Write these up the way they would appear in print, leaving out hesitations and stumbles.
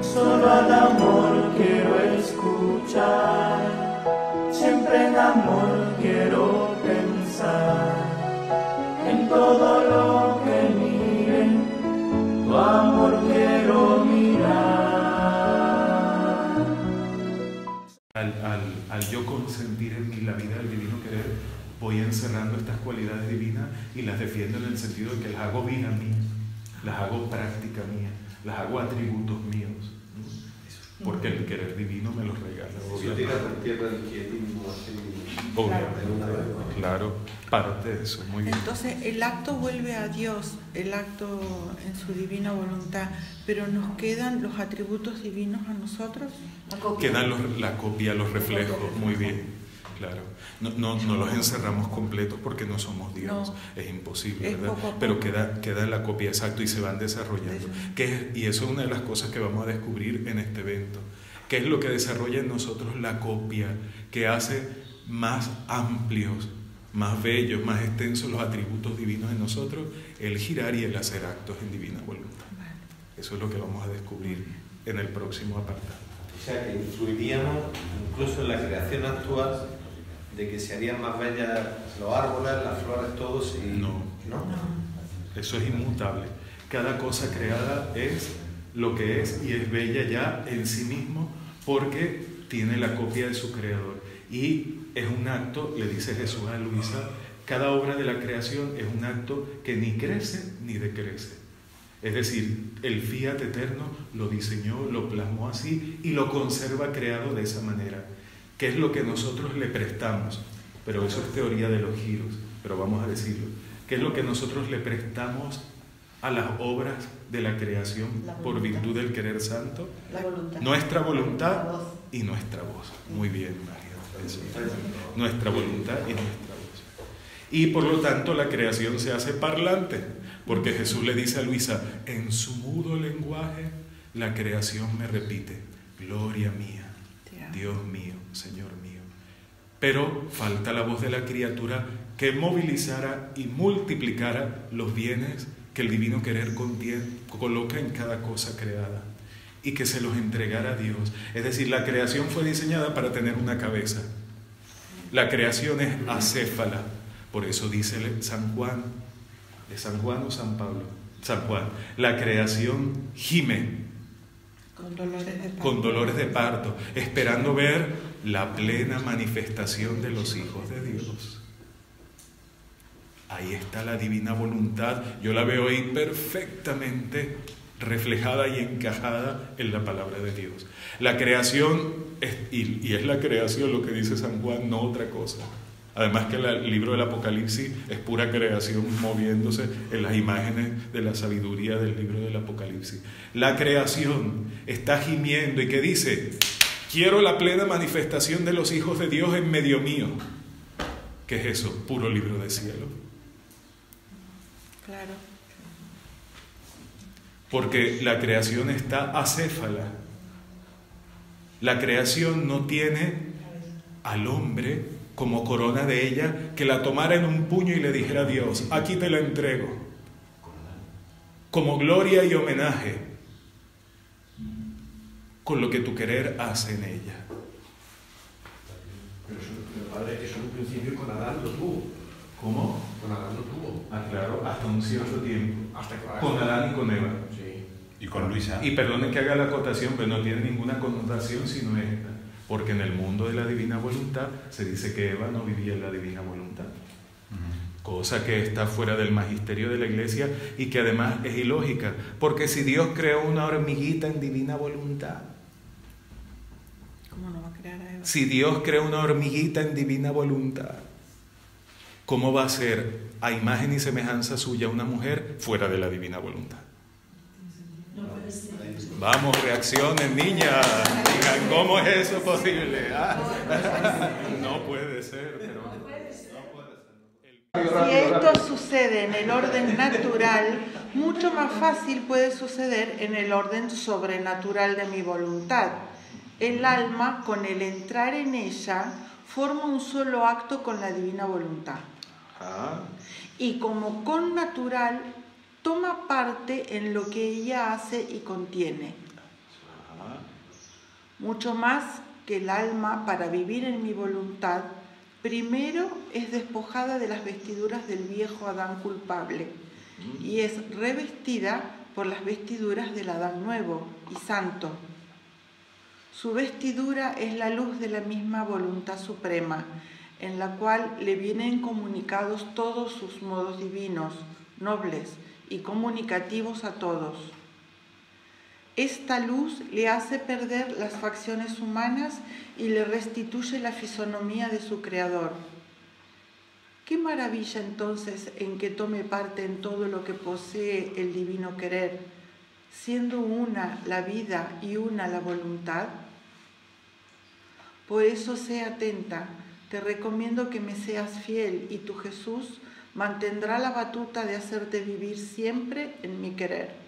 Solo al amor quiero escuchar, siempre en amor quiero pensar, en todo lo que miren, tu amor quiero mirar. Al yo consentir en mí la vida del divino querer, voy encerrando estas cualidades divinas y las defiendo en el sentido de que las hago vida mía, las hago práctica mía, las hago atributos míos, porque el querer divino me los regala. Claro, parte de eso, muy bien. Entonces el acto vuelve a Dios, el acto en su divina voluntad, pero nos quedan los atributos divinos a nosotros. Quedan la copia, los reflejos, muy bien, claro. No los encerramos completos porque no somos Dios, no, es imposible, ¿verdad? Pero queda la copia, exacto, y se van desarrollando. Y eso es una de las cosas que vamos a descubrir en este evento. ¿Qué es lo que desarrolla en nosotros la copia, que hace más amplios, más bellos, más extensos los atributos divinos en nosotros? El girar y el hacer actos en divina voluntad. Eso es lo que vamos a descubrir en el próximo apartado. O sea, que influiríamos incluso en la creación actual, de que se harían más bellas los árboles, las flores, todos y... No. Eso es inmutable. Cada cosa creada es lo que es y es bella ya en sí mismo porque tiene la copia de su creador. Y es un acto, le dice Jesús a Luisa, cada obra de la creación es un acto que ni crece ni decrece. Es decir, el fiat eterno lo diseñó, lo plasmó así y lo conserva creado de esa manera. ¿Qué es lo que nosotros le prestamos? Pero eso es teoría de los giros, pero vamos a decirlo. ¿Qué es lo que nosotros le prestamos a las obras de la creación por virtud del querer santo? La voluntad. Nuestra voluntad y nuestra voz. Muy bien, María. Eso. Nuestra voluntad y nuestra voz. Y por lo tanto la creación se hace parlante, porque Jesús le dice a Luisa, en su mudo lenguaje la creación me repite, gloria mía, Dios mío, Señor mío. Pero falta la voz de la criatura que movilizara y multiplicara los bienes que el divino querer coloca en cada cosa creada y que se los entregara a Dios. Es decir, la creación fue diseñada para tener una cabeza. La creación es acéfala. Por eso dice San Juan, ¿es San Juan o San Pablo? San Juan, la creación gime con dolores de parto, esperando ver la plena manifestación de los hijos de Dios. Ahí está la divina voluntad. Yo la veo ahí perfectamente reflejada y encajada en la palabra de Dios. La creación, y es la creación lo que dice San Juan, no otra cosa. Además que el libro del Apocalipsis es pura creación moviéndose en las imágenes de la sabiduría del libro del Apocalipsis. La creación está gimiendo y que dice, quiero la plena manifestación de los hijos de Dios en medio mío. ¿Qué es eso? Puro libro de cielo. Claro. Porque la creación está acéfala. La creación no tiene al hombre como corona de ella, que la tomara en un puño y le dijera a Dios, aquí te la entrego, como gloria y homenaje, con lo que tu querer hace en ella. Pero padre, eso en un principio con Adán lo tuvo. ¿Cómo? Con Adán lo tuvo. Ah, claro, hasta un cierto tiempo. Hasta que con Adán y con Eva. Sí. Y con Luisa. Y perdone que haga la acotación, pero no tiene ninguna connotación sino esta. Porque en el mundo de la divina voluntad se dice que Eva no vivía en la divina voluntad. Cosa que está fuera del magisterio de la Iglesia y que además es ilógica. Porque si Dios creó una hormiguita en divina voluntad, ¿cómo no va a crear a Eva? si Dios creó una hormiguita en divina voluntad, ¿cómo va a ser a imagen y semejanza suya una mujer fuera de la divina voluntad? Vamos, reaccionen, niñas. Digan, ¿cómo es eso posible? No puede ser, pero no puede ser. Si esto sucede en el orden natural, mucho más fácil puede suceder en el orden sobrenatural de mi voluntad. El alma, con el entrar en ella, forma un solo acto con la divina voluntad. Y como connatural, toma parte en lo que ella hace y contiene. Ajá. Mucho más que el alma, para vivir en mi voluntad, primero es despojada de las vestiduras del viejo Adán culpable y es revestida por las vestiduras del Adán nuevo y santo. Su vestidura es la luz de la misma voluntad suprema, en la cual le vienen comunicados todos sus modos divinos, nobles y comunicativos a todos. Esta luz le hace perder las facciones humanas y le restituye la fisonomía de su Creador. ¿Qué maravilla entonces en que tome parte en todo lo que posee el divino querer, siendo una la vida y una la voluntad? Por eso sé atenta, te recomiendo que me seas fiel y tu Jesús mantendrá la batuta de hacerte vivir siempre en mi querer.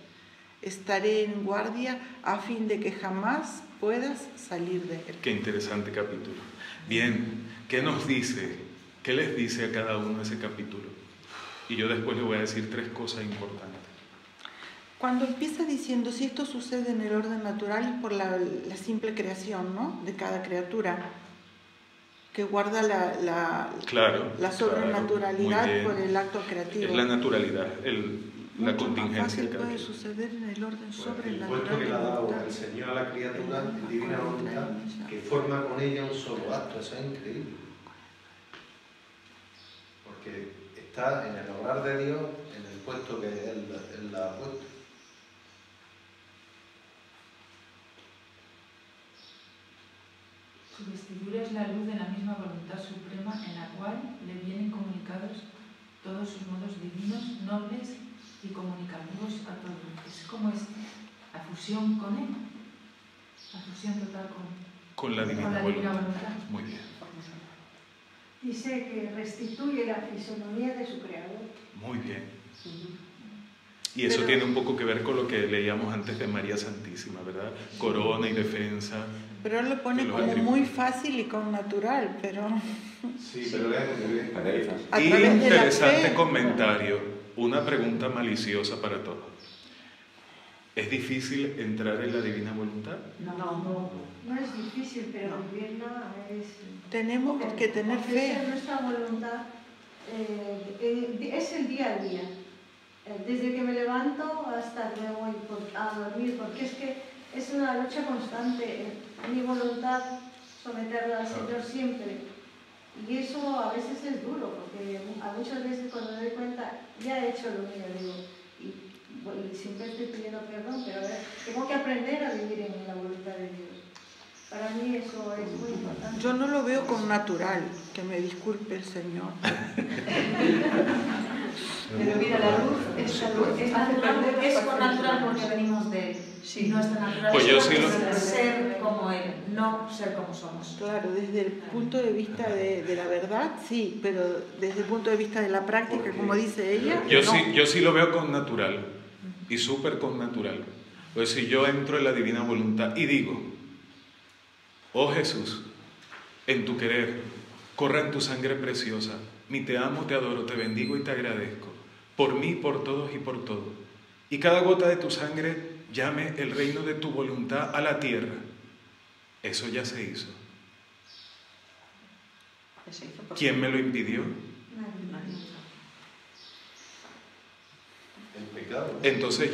Estaré en guardia a fin de que jamás puedas salir de él. Qué interesante capítulo. Bien, ¿qué nos dice? ¿Qué les dice a cada uno ese capítulo? Y yo después le voy a decir 3 cosas importantes. Cuando empieza diciendo, si esto sucede en el orden natural, es por la simple creación, ¿no?, de cada criatura, que guarda la sobrenaturalidad por el acto creativo. Es la naturalidad, la mucho contingencia. Más fácil puede suceder en el orden sobrenatural. El puesto que le ha dado el Señor a la criatura, en divina voluntad, que forma con ella un solo acto, eso es increíble. Porque está en el obrar de Dios, en el puesto que Él la ha puesto. Su vestidura es la luz de la misma voluntad suprema en la cual le vienen comunicados todos sus modos divinos, nobles y comunicativos a todos. Es como la fusión con él, la fusión total con la divina voluntad. Muy bien. Dice que restituye la fisonomía de su creador. Muy bien. Y eso tiene un poco que ver con lo que leíamos antes de María Santísima, ¿verdad? Corona y defensa. Pero él lo pone como muy fácil y con natural, pero... Sí, pero vean, interesante comentario. Una pregunta maliciosa para todos. ¿Es difícil entrar en la divina voluntad? No es difícil, pero vivirla es... Tenemos que tener fe. Nuestra voluntad es el día a día. Desde que me levanto hasta que me voy a dormir, porque es que es una lucha constante. Mi voluntad, someterla al Señor siempre. Y eso a veces es duro, porque a muchas veces cuando me doy cuenta, ya he hecho lo mío, digo, y siempre estoy pidiendo perdón, pero tengo que aprender a vivir en la voluntad de Dios. Para mí eso es muy importante. Yo no lo veo con natural, que me disculpe el Señor. Pero mira, la luz es con natural porque venimos de él. Si no está natural, pues yo sí ser como él, no ser como somos. Claro, desde el punto de vista de la verdad, sí, pero desde el punto de vista de la práctica, como dice ella, yo sí lo veo con natural, y súper con natural. Pues si yo entro en la divina voluntad y digo, oh Jesús, en tu querer, corra en tu sangre preciosa, mi te amo, te adoro, te bendigo y te agradezco, por mí, por todos y por todo. Y cada gota de tu sangre llame el reino de tu voluntad a la tierra. Eso ya se hizo. ¿Quién me lo impidió? El pecado. Entonces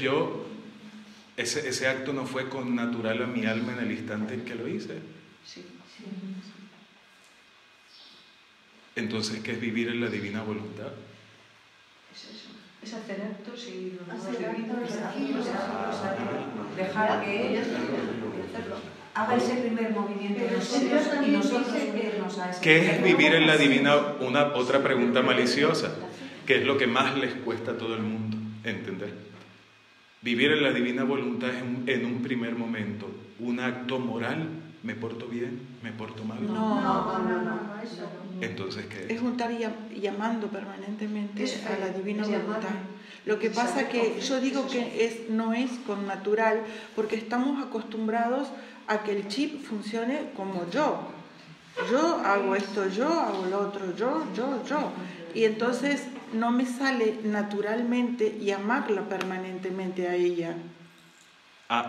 ese acto no fue con natural a mi alma en el instante en que lo hice. Entonces, ¿qué es vivir en la divina voluntad? Es eso. Es hacer actos y dejar que ellos haga ese primer movimiento de nosotros y nosotros unirnos a ese. ¿Qué es vivir en la divina? Otra pregunta maliciosa. ¿Qué es lo que más les cuesta a todo el mundo entender? Vivir en la divina voluntad es en un primer momento un acto moral. ¿Me porto bien? ¿Me porto mal? No, eso. Entonces, ¿qué es? Es un estar llamando permanentemente a la divina voluntad. Lo que pasa que yo digo que no es con natural, porque estamos acostumbrados a que el chip funcione como yo. Yo hago esto, yo hago lo otro, yo. Y entonces no me sale naturalmente llamarla permanentemente a ella.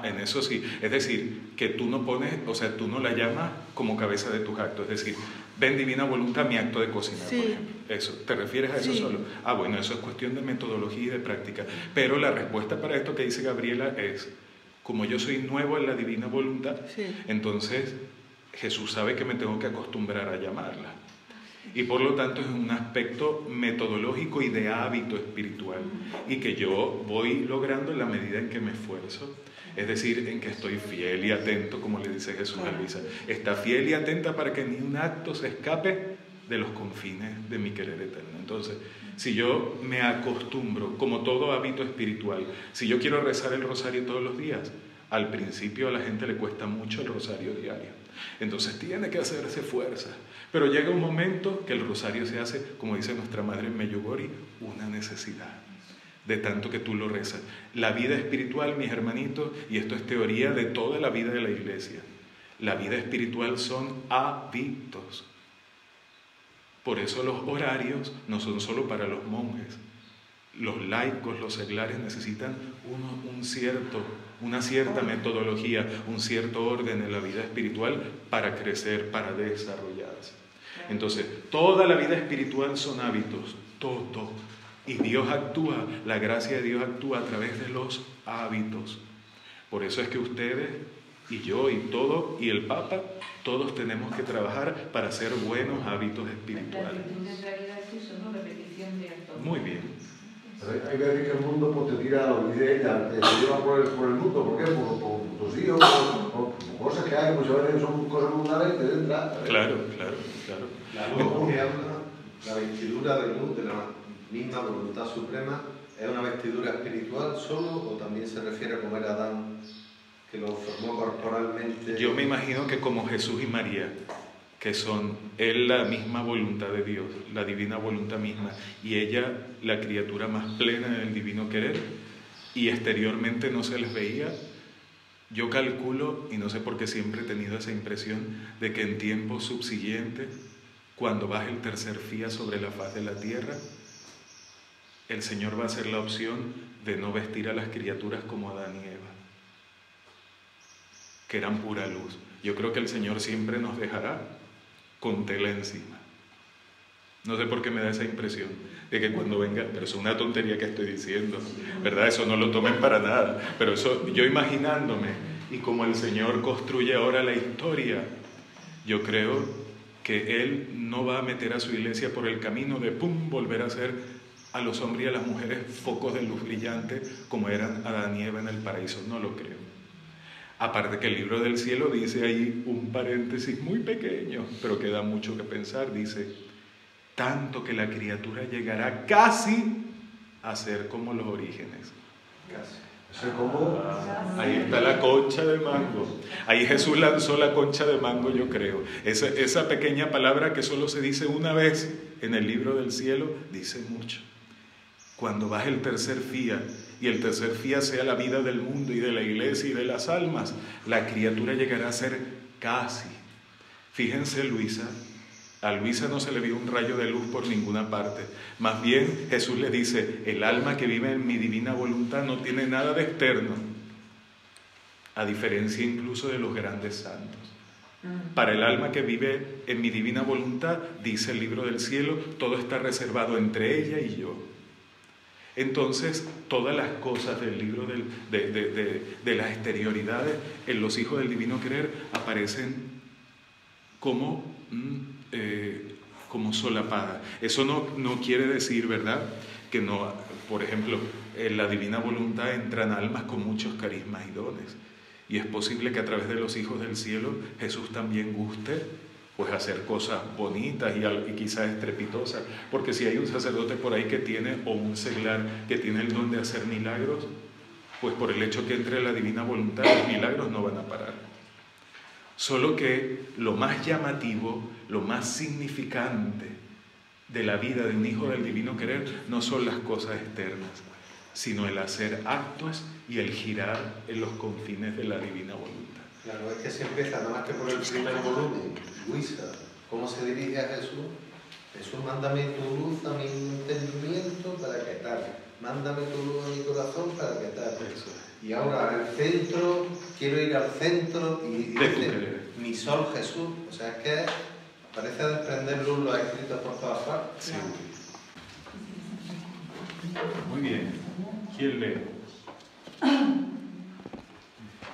En eso sí. Es decir, que tú no pones, o sea, tú no la llamas como cabeza de tus actos. Es decir, ven divina voluntad mi acto de cocinar, Sí. por ejemplo. Eso, ¿te refieres a eso Sí. solo? Bueno, eso es cuestión de metodología y de práctica. Pero la respuesta para esto que dice Gabriela es, como yo soy nuevo en la divina voluntad, Sí. entonces Jesús sabe que me tengo que acostumbrar a llamarla. Y por lo tanto es un aspecto metodológico y de hábito espiritual, y que yo voy logrando en la medida en que me esfuerzo. Es decir, en que estoy fiel y atento, como le dice Jesús a Luisa. Está fiel y atenta para que ni un acto se escape de los confines de mi querer eterno. Entonces, si yo me acostumbro, como todo hábito espiritual, si yo quiero rezar el rosario todos los días, al principio a la gente le cuesta mucho el rosario diario. Entonces tiene que hacerse fuerza. Pero llega un momento que el rosario se hace, como dice nuestra madre en Medjugorje, una necesidad. De tanto que tú lo rezas. La vida espiritual, mis hermanitos, y esto es teoría de toda la vida de la Iglesia, la vida espiritual son hábitos. Por eso los horarios no son solo para los monjes. Los laicos, los seglares necesitan una cierta metodología, un cierto orden en la vida espiritual para crecer, para desarrollarse. Entonces, toda la vida espiritual son hábitos, todo. Y Dios actúa, la gracia de Dios actúa a través de los hábitos. Por eso es que ustedes y yo y todo, y el Papa, todos tenemos que trabajar para hacer buenos hábitos espirituales. La virtud en realidad es eso, ¿no? Repetición de actos. Muy bien. Hay veces que el mundo pues, te tira, lo dice ella, te lleva por el mundo. ¿Por qué? Por tus hijos, por cosas que hay, pues a veces son cosas mundanas y te entra. Claro. La luz que habla, la vestidura de luz de la misma voluntad suprema, ¿es una vestidura espiritual solo o también se refiere a como era Adán, que lo formó corporalmente? Yo me imagino que como Jesús y María, que son él la misma voluntad de Dios, la divina voluntad misma, y ella la criatura más plena del divino querer, y exteriormente no se les veía. Yo calculo, y no sé por qué siempre he tenido esa impresión, de que en tiempos subsiguientes, cuando baje el tercer fía sobre la faz de la tierra, el Señor va a hacer la opción de no vestir a las criaturas como Adán y Eva, que eran pura luz. Yo creo que el Señor siempre nos dejará con tela encima. No sé por qué me da esa impresión de que cuando venga, pero es una tontería que estoy diciendo, ¿verdad? Eso no lo tomen para nada, pero eso yo imaginándome, y como el Señor construye ahora la historia, yo creo que Él no va a meter a su iglesia por el camino de volver a ser a los hombres y a las mujeres focos de luz brillante como eran Adán y Eva en el paraíso. No lo creo. Aparte que el libro del cielo dice ahí un paréntesis muy pequeño, pero que da mucho que pensar. Dice, tanto que la criatura llegará casi a ser como los orígenes. Casi. Ahí está la concha de mango. Ahí Jesús lanzó la concha de mango, yo creo. Esa pequeña palabra que solo se dice una vez en el libro del cielo, dice mucho. Cuando baje el tercer fía, y el tercer fía sea la vida del mundo y de la iglesia y de las almas, la criatura llegará a ser casi. Fíjense, Luisa, a Luisa no se le vio un rayo de luz por ninguna parte. Más bien, Jesús le dice, el alma que vive en mi divina voluntad no tiene nada de externo, a diferencia incluso de los grandes santos. Para el alma que vive en mi divina voluntad, dice el libro del cielo, todo está reservado entre ella y yo. Entonces, todas las cosas del libro de las exterioridades en los hijos del divino querer aparecen como solapadas. Eso no quiere decir, ¿verdad?, que no, por ejemplo, en la divina voluntad entran almas con muchos carismas y dones. Y es posible que a través de los hijos del cielo Jesús también guste pues hacer cosas bonitas y quizás estrepitosas, porque si hay un sacerdote por ahí que tiene, o un seglar que tiene el don de hacer milagros, pues por el hecho que entre la divina voluntad, los milagros no van a parar. Solo que lo más llamativo, lo más significante de la vida de un hijo del divino querer no son las cosas externas, sino el hacer actos y el girar en los confines de la divina voluntad. Claro, es que se empieza nada más que por el primer volumen. Luisa, ¿cómo se dirige a Jesús? Jesús, mándame tu luz a mi entendimiento para que tal. Mándame tu luz a mi corazón para que tal. Y ahora el centro, quiero ir al centro y De tu dice, querer. mi sol Jesús. O sea, es que parece desprender luz los escritos por todas partes. Sí. Muy bien. ¿Quién lee?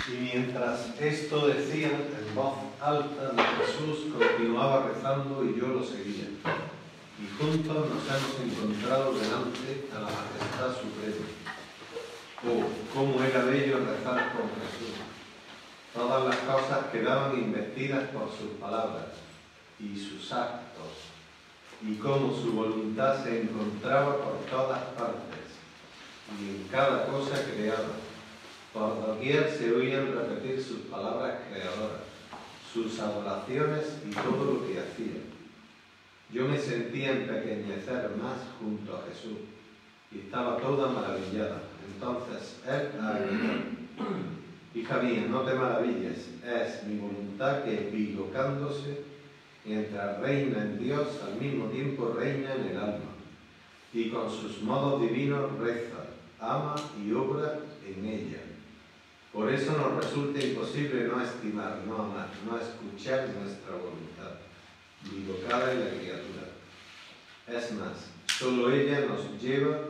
Y mientras esto decían en voz alta, Jesús continuaba rezando y yo lo seguía. Y juntos nos hemos encontrado delante a la majestad suprema. Oh, cómo era bello rezar con Jesús. Todas las cosas quedaban investidas por sus palabras y sus actos, y cómo su voluntad se encontraba por todas partes, y en cada cosa creada. Por doquier se oían repetir sus palabras creadoras, sus adoraciones y todo lo que hacía. Yo me sentía empequeñecer más junto a Jesús y estaba toda maravillada. Entonces él agregó: hija mía, no te maravilles, es mi voluntad que, equivocándose, mientras reina en Dios, al mismo tiempo reina en el alma, y con sus modos divinos reza, ama y obra en ella. Por eso nos resulta imposible no estimar, no amar, no escuchar nuestra voluntad, equivocada en la criatura. Es más, solo ella nos lleva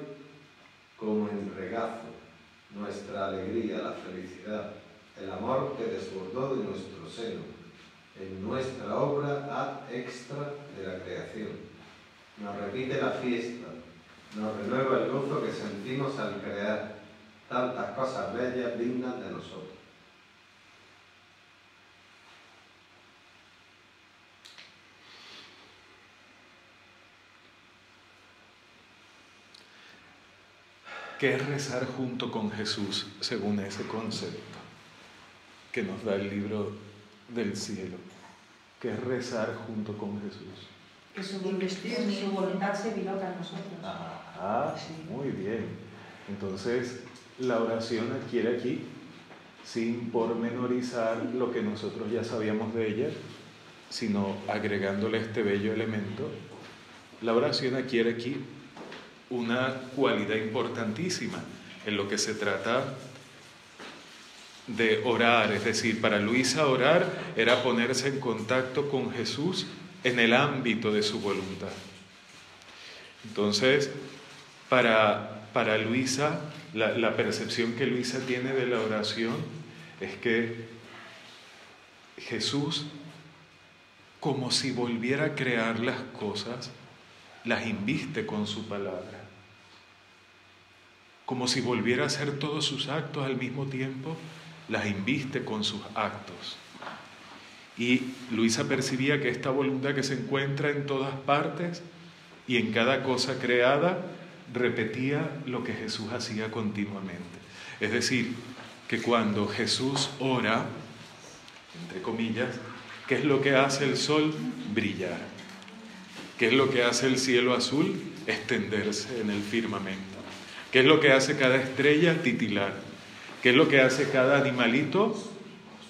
como en regazo nuestra alegría, la felicidad, el amor que desbordó de nuestro seno, en nuestra obra ad extra de la creación. Nos repite la fiesta, nos renueva el gozo que sentimos al crear tantas cosas bellas dignas de nosotros. ¿Qué es rezar junto con Jesús según ese concepto que nos da el libro del cielo? ¿Qué es rezar junto con Jesús? Que su voluntad se diloca en nosotros. Ah, muy bien. Entonces, la oración adquiere aquí, sin pormenorizar lo que nosotros ya sabíamos de ella, sino agregándole este bello elemento, la oración adquiere aquí una cualidad importantísima en lo que se trata de orar. Es decir, para Luisa orar era ponerse en contacto con Jesús en el ámbito de su voluntad. Entonces, para Luisa, la percepción que Luisa tiene de la oración es que Jesús, como si volviera a crear las cosas, las inviste con su palabra. Como si volviera a hacer todos sus actos al mismo tiempo, las inviste con sus actos. Y Luisa percibía que esta voluntad que se encuentra en todas partes y en cada cosa creada, repetía lo que Jesús hacía continuamente. Es decir, que cuando Jesús ora, entre comillas, ¿qué es lo que hace el sol? Brillar. ¿Qué es lo que hace el cielo azul? Extenderse en el firmamento. ¿Qué es lo que hace cada estrella? Titilar. ¿Qué es lo que hace cada animalito?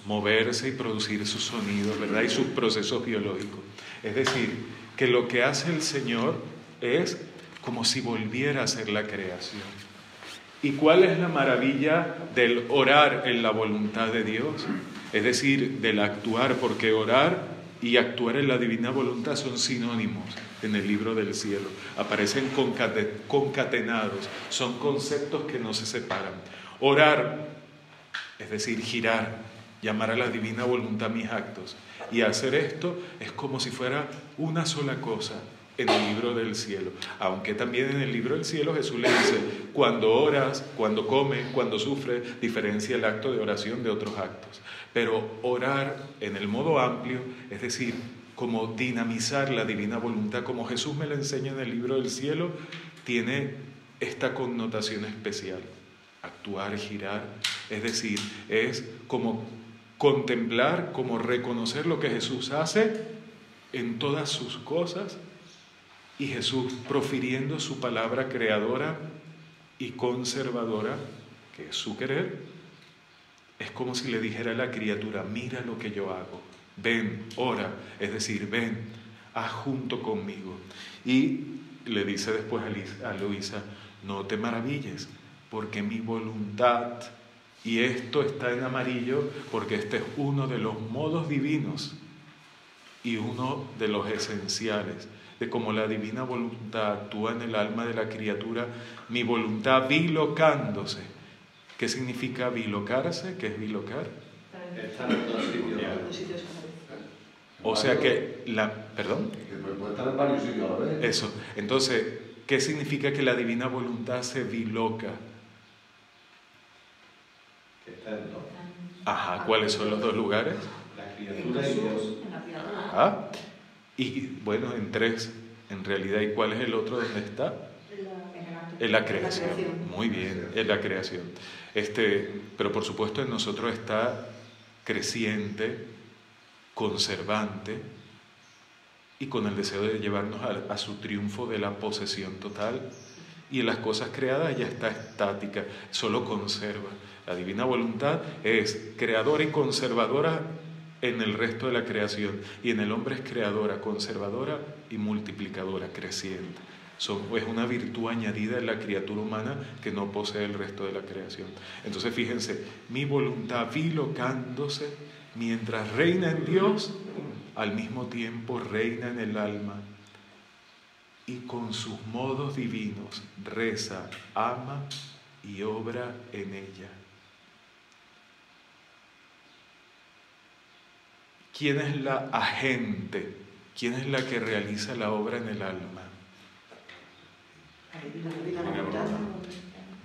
Moverse y producir sus sonidos, ¿verdad? Y sus procesos biológicos. Es decir, que lo que hace el Señor es como si volviera a ser la creación. ¿Y cuál es la maravilla del orar en la voluntad de Dios? Es decir, del actuar, porque orar y actuar en la divina voluntad son sinónimos en el libro del cielo. Aparecen concatenados, son conceptos que no se separan. Orar, es decir, girar, llamar a la divina voluntad mis actos. Y hacer esto es como si fuera una sola cosa en el libro del cielo. Aunque también en el libro del cielo Jesús le dice, cuando oras, cuando comes, cuando sufres, diferencia el acto de oración de otros actos. Pero orar en el modo amplio, es decir, como dinamizar la divina voluntad, como Jesús me lo enseña en el libro del cielo, tiene esta connotación especial. Actuar, girar, es decir, es como contemplar, como reconocer lo que Jesús hace en todas sus cosas, y Jesús profiriendo su palabra creadora y conservadora, que es su querer, es como si le dijera a la criatura, mira lo que yo hago, ven, ora, es decir, ven, haz junto conmigo. Y le dice después a Luisa, no te maravilles, porque mi voluntad Y esto está en amarillo porque este es uno de los modos divinos y uno de los esenciales de cómo la divina voluntad actúa en el alma de la criatura, mi voluntad bilocándose. ¿Qué significa bilocarse? ¿Qué es bilocar? Estar en dos sitios. O sea que ¿Perdón? Que puede estar en varios sitios a la vez. Eso. Entonces, ¿qué significa que la divina voluntad se biloca? Que está en dos. Ajá, ¿cuáles son los dos lugares? La criatura y Dios. Ah, y bueno, en tres, en realidad. ¿Y cuál es el otro donde está? En la creación. Muy bien, en la creación. Pero por supuesto en nosotros está creciente, conservante y con el deseo de llevarnos a su triunfo de la posesión total. Y en las cosas creadas ya está estática, solo conserva. La divina voluntad es creadora y conservadora en el resto de la creación, y en el hombre es creadora, conservadora y multiplicadora, creciente. Es una virtud añadida en la criatura humana que no posee el resto de la creación. Entonces fíjense, mi voluntad bilocándose mientras reina en Dios, al mismo tiempo reina en el alma y con sus modos divinos reza, ama y obra en ella. ¿Quién es la agente? ¿Quién es la que realiza la obra en el alma?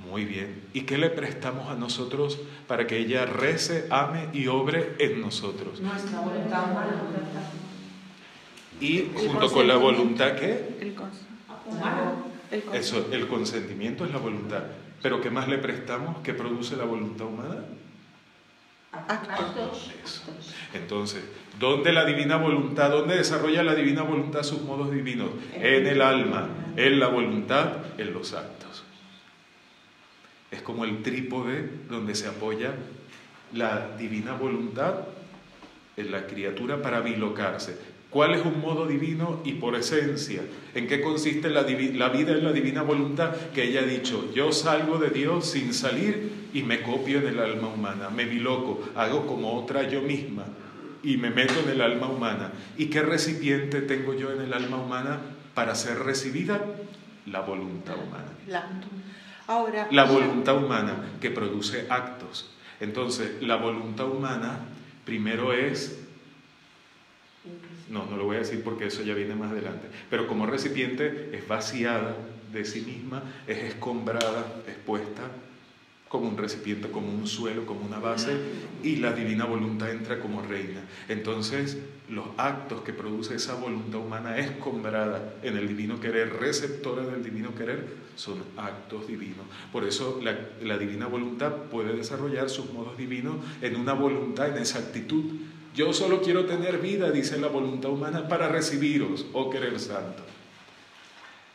Muy bien. ¿Y qué le prestamos a nosotros para que ella rece, ame y obre en nosotros? Nuestra voluntad humana. Y junto con la voluntad, ¿qué? Humana. Eso, el consentimiento es la voluntad. ¿Pero qué más le prestamos? ¿Qué produce la voluntad humana? Actos. Eso. Entonces, ¿dónde desarrolla la divina voluntad sus modos divinos? En el alma, en la voluntad, en los actos. Es como el trípode donde se apoya la divina voluntad en la criatura para bilocarse. ¿Cuál es un modo divino y por esencia? ¿En qué consiste la vida en la divina voluntad? Que ella ha dicho, yo salgo de Dios sin salir y me copio en el alma humana, me biloco, hago como otra yo misma y me meto en el alma humana. ¿Y qué recipiente tengo yo en el alma humana para ser recibida? La voluntad humana. La voluntad humana que produce actos. Entonces, la voluntad humana primero es... No lo voy a decir porque eso ya viene más adelante. Pero como recipiente es vaciada de sí misma, es escombrada, expuesta como un recipiente, como un suelo, como una base, y la divina voluntad entra como reina. Entonces, los actos que produce esa voluntad humana escombrada en el divino querer, receptora del divino querer, son actos divinos. Por eso la divina voluntad puede desarrollar sus modos divinos en una voluntad, en esa actitud. Yo solo quiero tener vida, dice la voluntad humana, para recibiros, oh querer santo.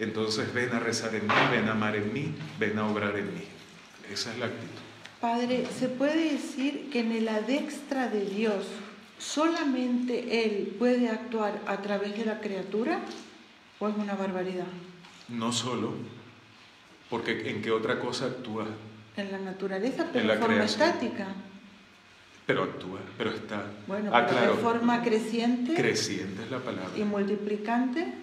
Entonces ven a rezar en mí, ven a amar en mí, ven a obrar en mí. Esa es la actitud. Padre, ¿se puede decir que en el adextra de Dios solamente Él puede actuar a través de la criatura? ¿O es una barbaridad? No solo, porque ¿en qué otra cosa actúa? En la naturaleza, pero en la de forma creación. estática. Pero actúa, pero está. Bueno, pero claro. de forma creciente. Creciente es la palabra. Y multiplicante.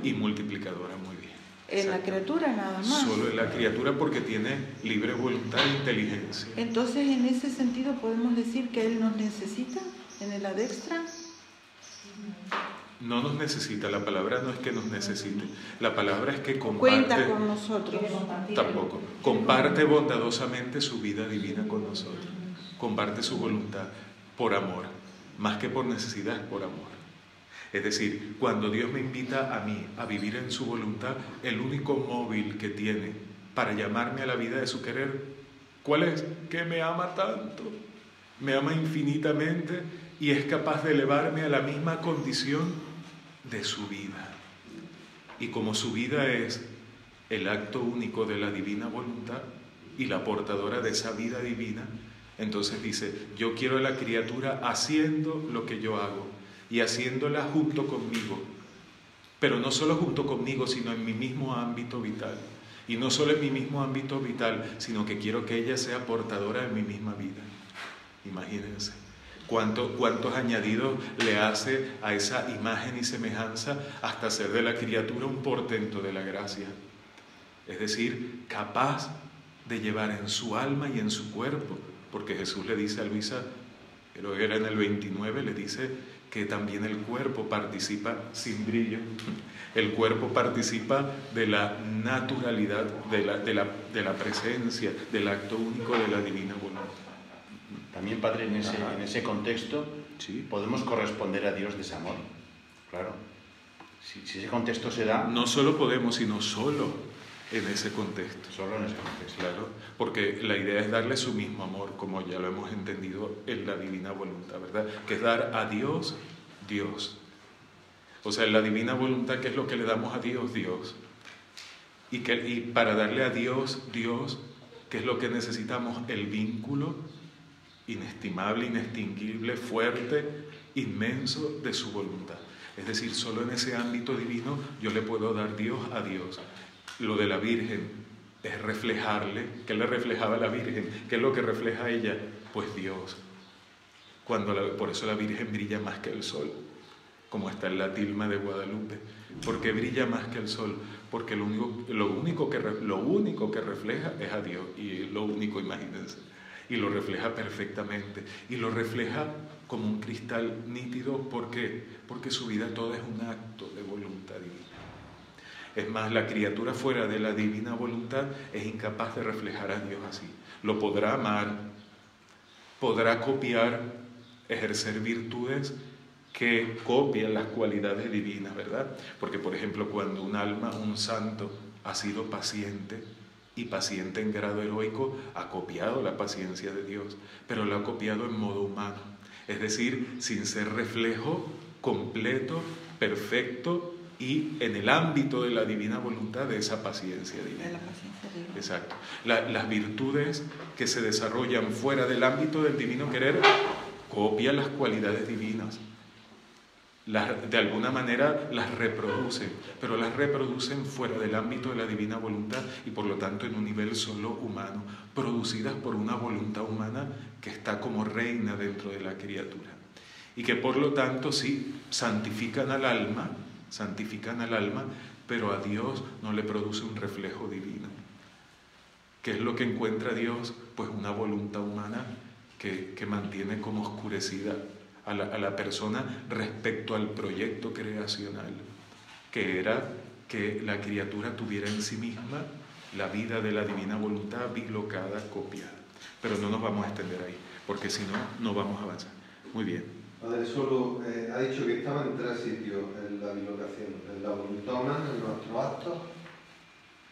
Y multiplicadora, muy bien. En la criatura nada más. Solo en la criatura porque tiene libre voluntad e inteligencia. Entonces, en ese sentido, ¿podemos decir que Él nos necesita en el adextra? No nos necesita, la palabra no es que nos necesite. La palabra es que comparte. Cuenta con nosotros. Tampoco. Comparte bondadosamente su vida divina con nosotros. Comparte su voluntad por amor, más que por necesidad, por amor. Es decir, cuando Dios me invita a mí a vivir en su voluntad, el único móvil que tiene para llamarme a la vida de su querer, ¿cuál es? Que me ama tanto, me ama infinitamente y es capaz de elevarme a la misma condición de su vida. Y como su vida es el acto único de la divina voluntad y la portadora de esa vida divina, entonces dice, yo quiero a la criatura haciendo lo que yo hago y haciéndola junto conmigo, pero no solo junto conmigo, sino en mi mismo ámbito vital. Y no solo en mi mismo ámbito vital, sino que quiero que ella sea portadora de mi misma vida. Imagínense. ¿Cuántos añadidos le hace a esa imagen y semejanza hasta hacer de la criatura un portento de la gracia? Es decir, capaz de llevar en su alma y en su cuerpo, porque Jesús le dice a Luisa, creo que era en el 29, le dice que también el cuerpo participa sin brillo, el cuerpo participa de la naturalidad, de la presencia, del acto único de la divina voluntad. También, Padre, en ese contexto, ¿sí? Podemos corresponder a Dios de ese amor, claro. Si ese contexto se da... No solo podemos, sino solo en ese contexto. Solo en ese contexto. Claro, porque la idea es darle su mismo amor, como ya lo hemos entendido en la divina voluntad, ¿verdad? Que es dar a Dios, Dios. O sea, en la divina voluntad, ¿qué es lo que le damos a Dios? Dios. Y para darle a Dios, Dios, ¿qué es lo que necesitamos? El vínculo inestimable, inextinguible, fuerte, inmenso de su voluntad. Es decir, solo en ese ámbito divino yo le puedo dar Dios a Dios. Lo de la Virgen es reflejarle. ¿Qué le reflejaba a la Virgen? ¿Qué es lo que refleja a ella? Pues Dios. Por eso la Virgen brilla más que el sol, como está en la tilma de Guadalupe. ¿Por qué brilla más que el sol? Porque lo único que refleja es a Dios. Y lo único, imagínense. Y lo refleja perfectamente. Y lo refleja como un cristal nítido. ¿Por qué? Porque su vida toda es un acto de voluntad divina. Es más, la criatura fuera de la divina voluntad es incapaz de reflejar a Dios así. Lo podrá amar, podrá copiar, ejercer virtudes que copian las cualidades divinas, ¿verdad? Porque, por ejemplo, cuando un alma, un santo, ha sido paciente, y paciente en grado heroico, ha copiado la paciencia de Dios, pero la ha copiado en modo humano, es decir, sin ser reflejo completo, perfecto y en el ámbito de la divina voluntad de esa paciencia divina. De la paciencia divina. Exacto. Las virtudes que se desarrollan fuera del ámbito del divino querer copian las cualidades divinas. De alguna manera las reproducen, pero las reproducen fuera del ámbito de la divina voluntad y por lo tanto en un nivel solo humano, producidas por una voluntad humana que está como reina dentro de la criatura y que por lo tanto sí santifican al alma, pero a Dios no le produce un reflejo divino. ¿Qué es lo que encuentra Dios? Pues una voluntad humana que mantiene como oscurecida a la persona respecto al proyecto creacional, que era que la criatura tuviera en sí misma la vida de la divina voluntad bilocada, copiada. Pero no nos vamos a extender ahí, porque si no, no vamos a avanzar. Muy bien. Padre, solo ha dicho que estaba en tres sitios en la bilocación: en la voluntad humana, en nuestros actos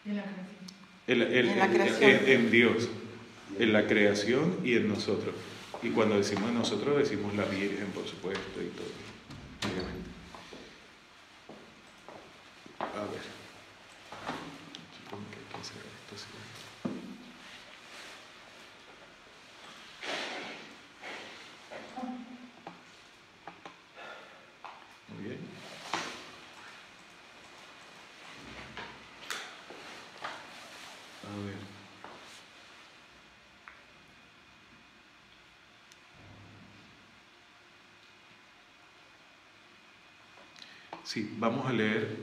y en la creación. En Dios, en la creación y en nosotros. Y cuando decimos nosotros, decimos la Virgen, por supuesto, y todo, obviamente. A ver. Supongo que hay que hacer esto así. Muy bien. A ver. Sí, vamos a leer.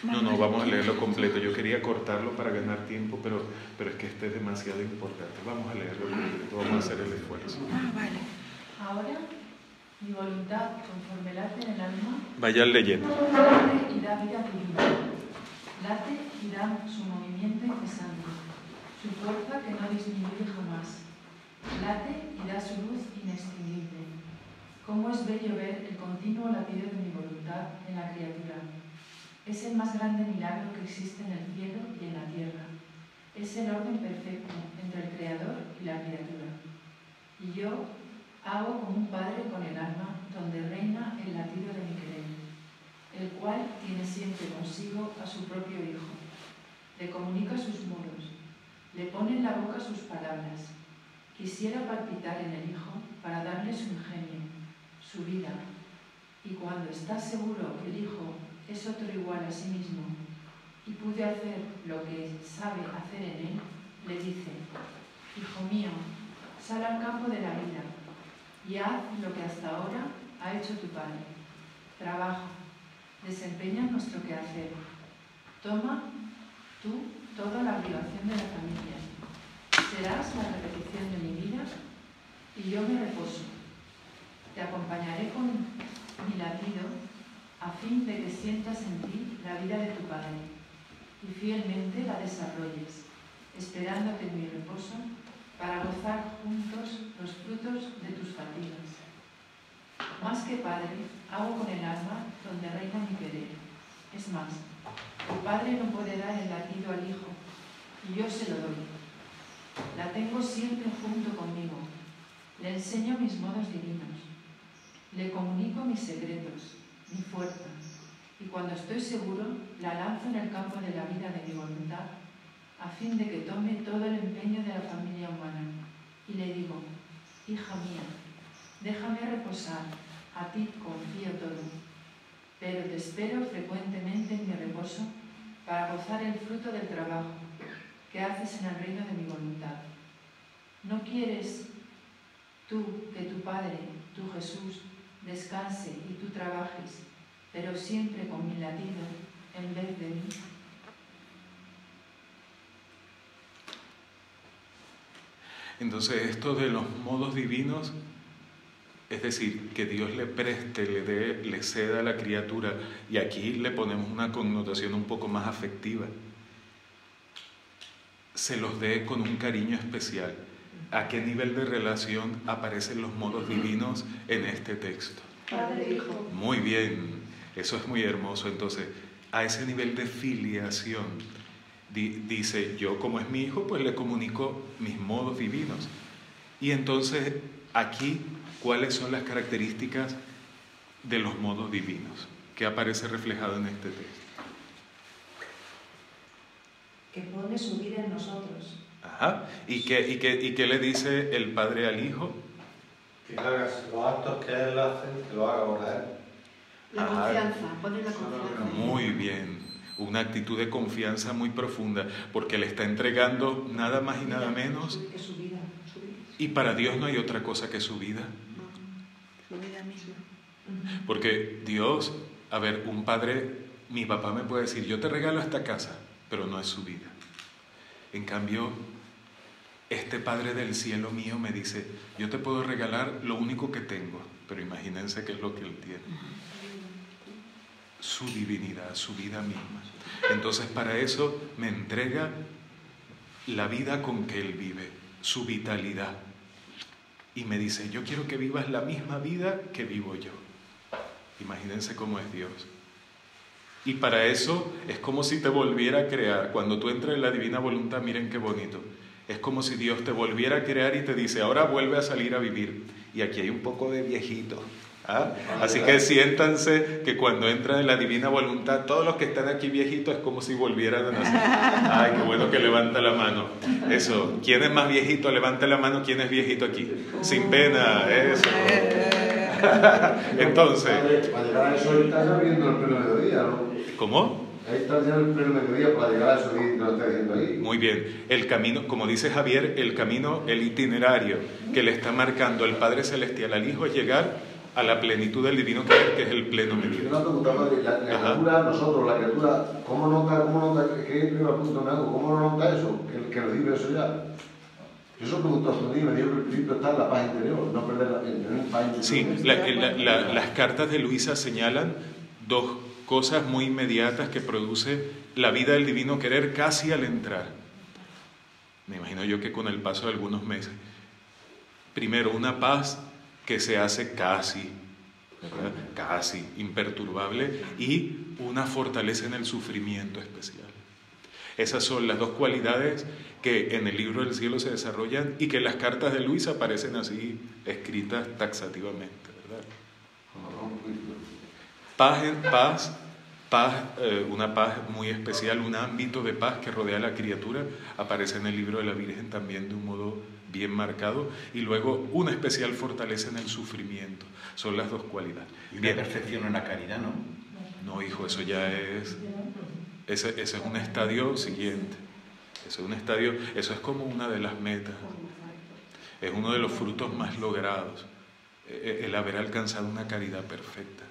No, vamos a leerlo completo. Yo quería cortarlo para ganar tiempo, pero es que este es demasiado importante. Vamos a leerlo completo, vamos a hacer el esfuerzo. Vale. Ahora, mi voluntad, conforme late en el alma, Vayan leyendo. late y da vida divina. Late y da su movimiento incesante, su fuerza que no disminuye jamás. Late y da su luz inextinguible. Cómo es bello ver el continuo latido de mi voluntad en la criatura. Es el más grande milagro que existe en el cielo y en la tierra. Es el orden perfecto entre el Creador y la criatura. Y yo hago como un padre con el alma, donde reina el latido de mi querer, el cual tiene siempre consigo a su propio Hijo. Le comunica sus modos, le pone en la boca sus palabras. Quisiera palpitar en el Hijo para darle su ingenio, su vida, y cuando está seguro que el Hijo es otro igual a sí mismo y pude hacer lo que sabe hacer en él, le dice: Hijo mío, sal al campo de la vida y haz lo que hasta ahora ha hecho tu padre. Trabaja, desempeña nuestro quehacer. Toma tú toda la obligación de la familia. Serás la repetición de mi vida y yo me reposo. Te acompañaré con mi latido a fin de que sientas en ti la vida de tu padre y fielmente la desarrolles, esperándote en mi reposo para gozar juntos los frutos de tus fatigas. Más que padre, hago con el alma donde reina mi querer. Es más, el padre no puede dar el latido al hijo, y yo se lo doy. La tengo siempre junto conmigo. Le enseño mis modos divinos. Le comunico mis secretos, mi fuerza, y cuando estoy seguro, la lanzo en el campo de la vida de mi voluntad, a fin de que tome todo el empeño de la familia humana. Y le digo: hija mía, déjame reposar, a ti confío todo, pero te espero frecuentemente en mi reposo para gozar el fruto del trabajo que haces en el reino de mi voluntad. ¿No quieres tú que tu Padre, tu Jesús, descanse y tú trabajes, pero siempre con mi latido en vez de mí? Entonces, esto de los modos divinos, es decir, que Dios le preste, le dé, le ceda a la criatura, y aquí le ponemos una connotación un poco más afectiva, se los dé con un cariño especial. ¿A qué nivel de relación aparecen los modos divinos en este texto? Padre, hijo. Muy bien, eso es muy hermoso. Entonces, a ese nivel de filiación, dice: yo como es mi hijo, pues le comunico mis modos divinos. Y entonces, aquí, ¿cuáles son las características de los modos divinos que aparece reflejado en este texto? Que pone su vida en nosotros. Ajá. ¿Y qué le dice el Padre al Hijo? Que hagas los actos que Él hace, que lo haga ahora Él. La confianza, pone la confianza. Muy bien, una actitud de confianza muy profunda, porque le está entregando nada más y nada menos. Que su vida. Y para Dios no hay otra cosa que su vida. Su vida misma. Porque Dios, a ver, un padre, mi papá me puede decir: yo te regalo esta casa, pero no es su vida. En cambio, este Padre del cielo mío me dice: yo te puedo regalar lo único que tengo, pero imagínense qué es lo que Él tiene. Su divinidad, su vida misma. Entonces, para eso me entrega la vida con que Él vive, su vitalidad. Y me dice: yo quiero que vivas la misma vida que vivo yo. Imagínense cómo es Dios. Y para eso es como si te volviera a crear. Cuando tú entras en la divina voluntad, miren qué bonito. Es como si Dios te volviera a crear y te dice: ahora vuelve a salir a vivir. Y aquí hay un poco de viejito. ¿Ah? Así que siéntanse que cuando entran en la divina voluntad, todos los que están aquí viejitos es como si volvieran a nacer. Ay, qué bueno que levanta la mano. Eso. ¿Quién es más viejito? Levanta la mano. ¿Quién es viejito aquí? Sin pena. Eso. Entonces, para llegar a eso estás ya viendo el pleno mediodía, ¿no? ¿cómo? Ahí estás ya en el pleno mediodía para llegar a eso y lo estás diciendo ahí. Muy bien. El camino, como dice Javier, el camino, el itinerario que le está marcando el Padre Celestial al Hijo es llegar a la plenitud del divino querer, que es el pleno mediodía. Una pregunta, padre, la criatura, nosotros, la criatura, ¿cómo nota, qué primer punto me hago? ¿Cómo no nota eso? Que recibe eso ya. Yo eso pregunto a mí, me dijo que el principio está en la paz interior, no perder la paz interior. Sí, las cartas de Luisa señalan dos cosas muy inmediatas que produce la vida del divino querer casi al entrar. Me imagino yo que con el paso de algunos meses. Primero, una paz que se hace casi, ¿verdad? Casi imperturbable, y una fortaleza en el sufrimiento especial. Esas son las dos cualidades que en el libro del cielo se desarrollan y que en las cartas de Luisa aparecen así escritas taxativamente, ¿verdad? Paz, una paz muy especial, un ámbito de paz que rodea a la criatura, aparece en el libro de la Virgen también de un modo bien marcado, y luego una especial fortaleza en el sufrimiento. Son las dos cualidades. Y una perfección en la caridad, ¿no? No, hijo, eso ya es Ese es un estadio siguiente. Eso es como una de las metas. Es uno de los frutos más logrados, el haber alcanzado una caridad perfecta.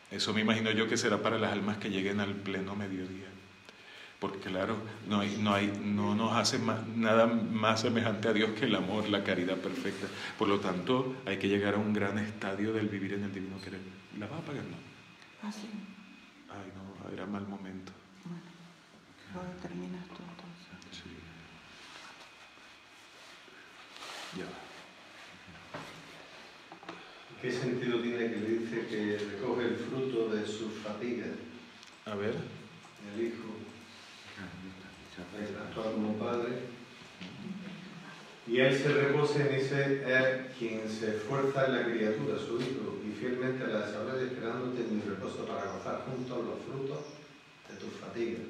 Eso me imagino yo que será para las almas que lleguen al pleno mediodía. Porque claro, no nos hace nada más semejante a Dios que el amor, la caridad perfecta. Por lo tanto, hay que llegar a un gran estadio del vivir en el divino querer. ¿La vas apagando? Ah, sí. Ay, no, era mal momento. Bueno, luego terminas tú entonces. Sí. Ya. ¿Qué sentido tiene que le dice que recoge el fruto de sus fatigas? A ver. El hijo actúa como padre y él se reposa en ese es quien se esfuerza en la criatura, su hijo, y fielmente la desarrolla esperándote en mi reposo para gozar juntos los frutos de tus fatigas.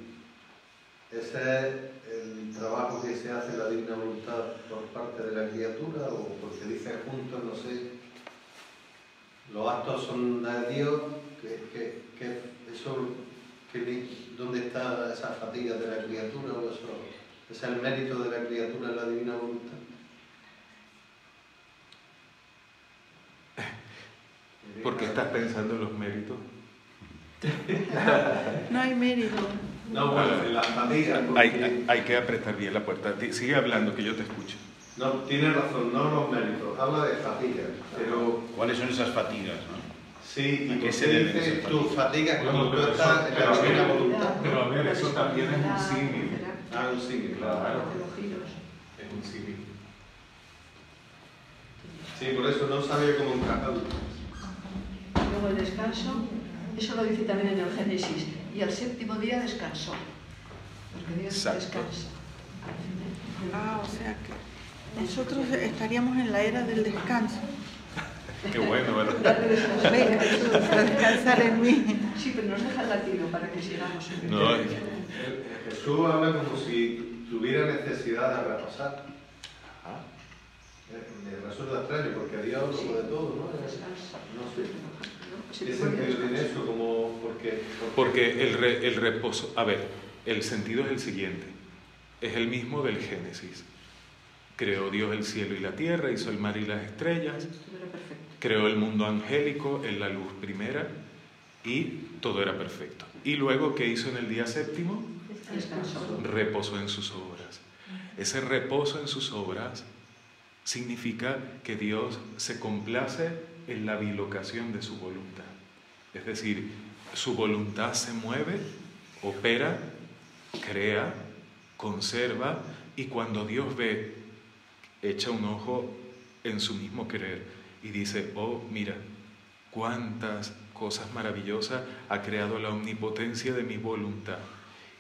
¿Ese es el trabajo que se hace en la divina voluntad por parte de la criatura o porque dice juntos, no sé, los actos son de Dios, ¿dónde está esa fatiga de la criatura o eso? ¿Es el mérito de la criatura en la divina voluntad? ¿Por qué estás pensando en los méritos? No hay mérito. No, bueno, en las fatigas. Hay que apretar bien la puerta. Sigue hablando, que yo te escucho. No, tiene razón, no los méritos. Habla de fatigas, pero... ¿Cuáles son esas fatigas, no? Sí, y ¿qué se deben dice tus fatigas cuando tú estás en la divina voluntad? Pero a ver, eso también es un símil. Ah, un símil, claro. Es un símil. Sí, por eso no sabía cómo encajarlo. Luego el descanso, eso lo dice también en el Génesis. Y al séptimo día descansó. Porque Dios descansa. Ah, o sea que nosotros estaríamos en la era del descanso. Qué bueno, ¿verdad? Venga, Jesús, a descansar en mí. Sí, pero nos deja el latino para que sigamos. No, Jesús habla como si tuviera necesidad de repasar. Me resulta extraño porque Dios lo puede todo, ¿no? No sé. ¿Qué sentido tiene eso? Porque el reposo, a ver, el sentido es el siguiente, es el mismo del Génesis. Creó Dios el cielo y la tierra, hizo el mar y las estrellas, creó el mundo angélico en la luz primera y todo era perfecto. Y luego, ¿qué hizo en el día séptimo? Reposó en sus obras. Ese reposo en sus obras significa que Dios se complace en la bilocación de su voluntad. Es decir, su voluntad se mueve, opera, crea, conserva, y cuando Dios ve, echa un ojo en su mismo querer y dice, oh, mira, cuántas cosas maravillosas ha creado la omnipotencia de mi voluntad.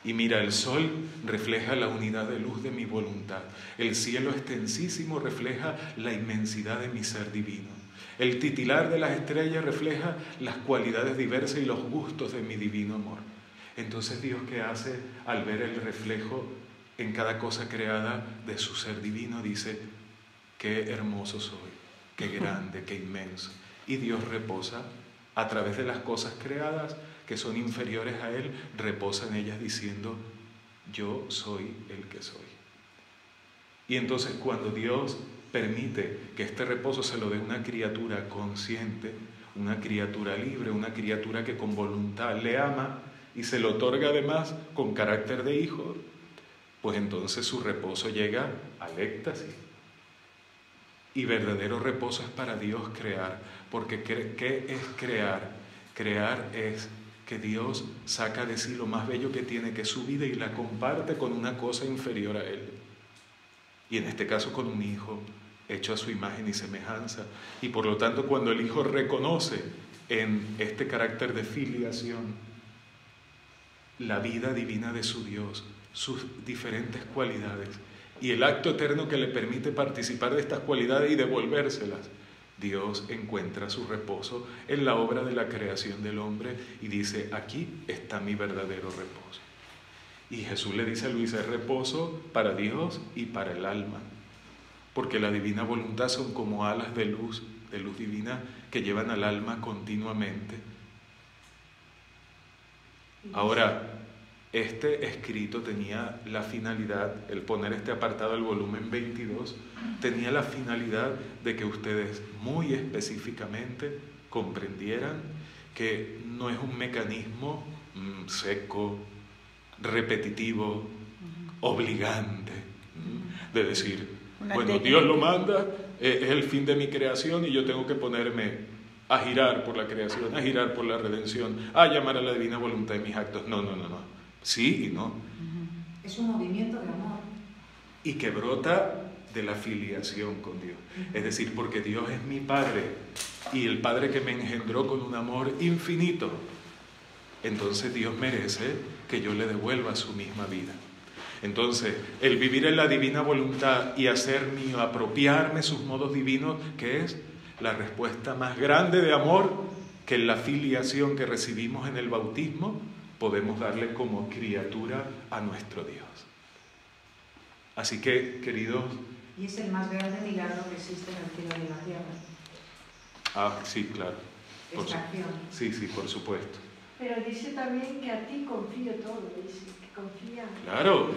Y mira, el sol refleja la unidad de luz de mi voluntad. El cielo extensísimo refleja la inmensidad de mi ser divino. El titilar de las estrellas refleja las cualidades diversas y los gustos de mi divino amor. Entonces Dios, ¿qué hace al ver el reflejo en cada cosa creada de su ser divino? Dice, qué hermoso soy, qué grande, qué inmenso. Y Dios reposa a través de las cosas creadas que son inferiores a Él, reposa en ellas diciendo, yo soy el que soy. Y entonces cuando Dios permite que este reposo se lo dé una criatura consciente, una criatura libre, una criatura que con voluntad le ama y se lo otorga además con carácter de hijo, pues entonces su reposo llega al éxtasis. Y verdadero reposo es para Dios crear, porque ¿qué es crear? Crear es que Dios saca de sí lo más bello que tiene, que es su vida, y la comparte con una cosa inferior a Él. Y en este caso con un hijo hecho a su imagen y semejanza. Y por lo tanto, cuando el hijo reconoce en este carácter de filiación la vida divina de su Dios, sus diferentes cualidades y el acto eterno que le permite participar de estas cualidades y devolvérselas, Dios encuentra su reposo en la obra de la creación del hombre y dice, aquí está mi verdadero reposo. Y Jesús le dice a Luis, es reposo para Dios y para el alma, porque la divina voluntad son como alas de luz divina que llevan al alma continuamente. Ahora, Este escrito tenía la finalidad, el poner este apartado al volumen 22, tenía la finalidad de que ustedes muy específicamente comprendieran que no es un mecanismo seco, repetitivo, obligante, de decir, bueno, Dios lo manda, es el fin de mi creación y yo tengo que ponerme a girar por la creación, a girar por la redención, a llamar a la divina voluntad en mis actos. No. Sí y no. Es un movimiento de amor. Y que brota de la filiación con Dios. Es decir, porque Dios es mi Padre y el Padre que me engendró con un amor infinito. Entonces Dios merece que yo le devuelva su misma vida. Entonces, el vivir en la divina voluntad y hacer mío, apropiarme sus modos divinos, que es la respuesta más grande de amor que en la filiación que recibimos en el bautismo, podemos darle como criatura a nuestro Dios. Así que, queridos... Y es el más grande milagro que existe en el cielo y en la tierra. Ah, sí, claro. Esta acción. Sí, por supuesto. Pero dice también que a ti confío todo, dice, que confía. Claro,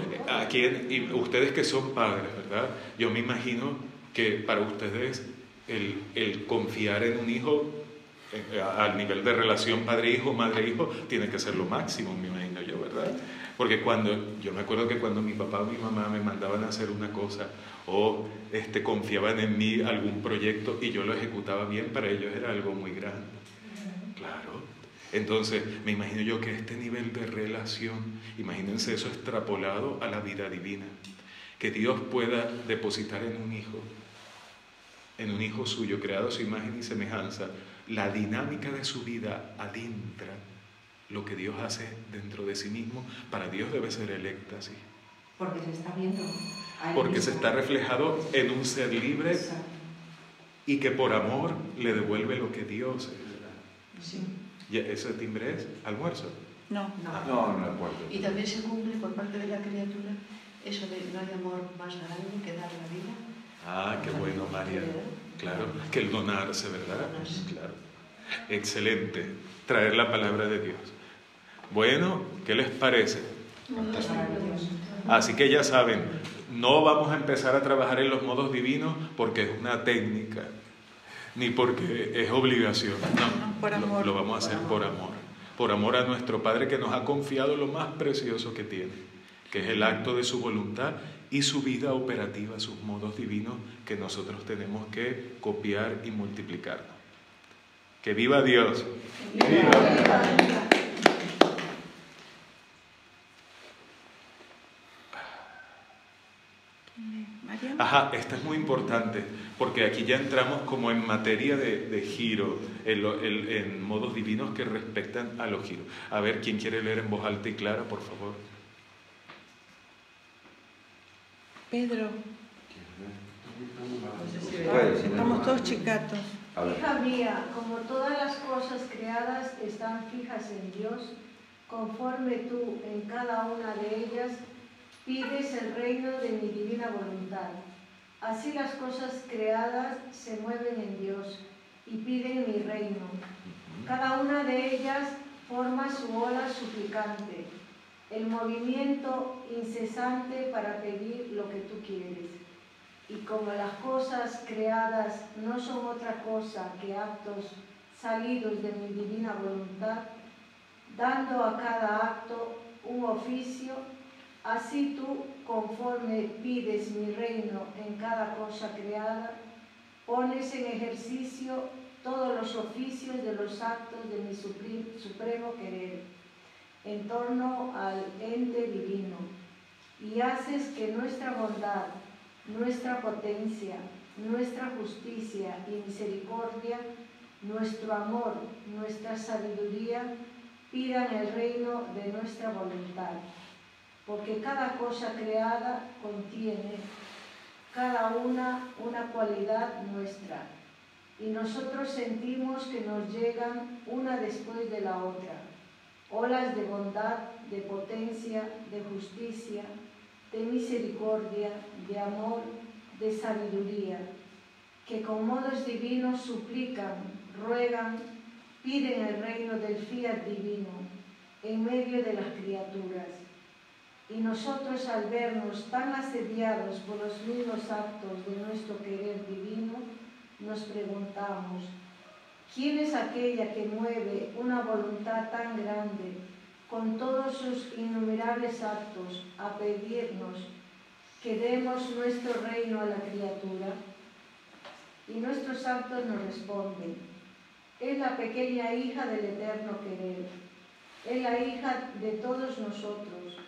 y ustedes que son padres, ¿verdad? Yo me imagino que para ustedes el confiar en un hijo al nivel de relación padre-hijo, madre-hijo, tiene que ser lo máximo, me imagino yo, ¿verdad? Porque yo me acuerdo que cuando mi papá o mi mamá me mandaban a hacer una cosa o confiaban en mí algún proyecto y yo lo ejecutaba bien, para ellos era algo muy grande. Claro. Entonces, me imagino yo que este nivel de relación, imagínense eso extrapolado a la vida divina, que Dios pueda depositar en un hijo suyo, creado a su imagen y semejanza, la dinámica de su vida adentra lo que Dios hace dentro de sí mismo. Para Dios debe ser el éxtasis. Porque se está viendo. Porque se está reflejado en un ser libre. Exacto. Y que por amor le devuelve lo que Dios es. Sí. ¿Y ese timbre es almuerzo? No. Y también se cumple por parte de la criatura eso de no hay amor más grande que dar la vida. Ah, qué bueno, María. Claro, que el donarse, ¿verdad? Claro. Excelente. Traer la palabra de Dios. Bueno, ¿qué les parece? Así que ya saben, no vamos a empezar a trabajar en los modos divinos porque es una técnica, ni porque es obligación. No, por amor. Lo vamos a hacer por amor. Por amor a nuestro Padre que nos ha confiado lo más precioso que tiene, que es el acto de su voluntad y su vida operativa, sus modos divinos que nosotros tenemos que copiar y multiplicar. ¡Que viva Dios! ¡Viva! Ajá, esta es muy importante, porque aquí ya entramos como en materia de giro, en modos divinos que respectan a los giros. A ver, ¿quién quiere leer en voz alta y clara, por favor? Pedro. Estamos todos chicatos. Hija mía, como todas las cosas creadas están fijas en Dios, conforme tú en cada una de ellas pides el reino de mi divina voluntad. Así las cosas creadas se mueven en Dios y piden mi reino. Cada una de ellas forma su ola suplicante, el movimiento incesante para pedir lo que tú quieres. Y como las cosas creadas no son otra cosa que actos salidos de mi divina voluntad, dando a cada acto un oficio, así tú, conforme pides mi reino en cada cosa creada, pones en ejercicio todos los oficios de los actos de mi supremo querer, en torno al ente divino, y haces que nuestra bondad, nuestra potencia, nuestra justicia y misericordia, nuestro amor, nuestra sabiduría, pidan el reino de nuestra voluntad. Porque cada cosa creada contiene, cada una cualidad nuestra, y nosotros sentimos que nos llegan una después de la otra, olas de bondad, de potencia, de justicia, de misericordia, de amor, de sabiduría, que con modos divinos suplican, ruegan, piden el reino del fiat divino en medio de las criaturas. Y nosotros, al vernos tan asediados por los mismos actos de nuestro querer divino, nos preguntamos, ¿quién es aquella que mueve una voluntad tan grande, con todos sus innumerables actos, a pedirnos que demos nuestro reino a la criatura? Y nuestros actos nos responden, es la pequeña hija del eterno querer, es la hija de todos nosotros,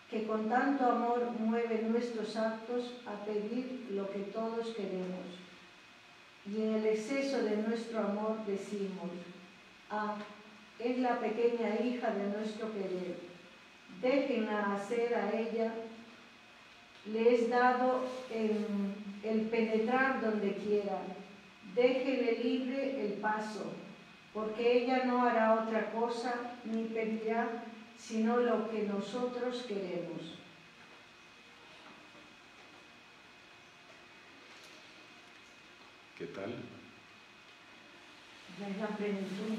que con tanto amor mueve nuestros actos a pedir lo que todos queremos. Y en el exceso de nuestro amor decimos, es la pequeña hija de nuestro querer, déjenla hacer a ella, le es dado el penetrar donde quiera, déjenle libre el paso, porque ella no hará otra cosa ni pedirá sino lo que nosotros queremos. ¿Qué tal? Ya es la plenitud, ¿no?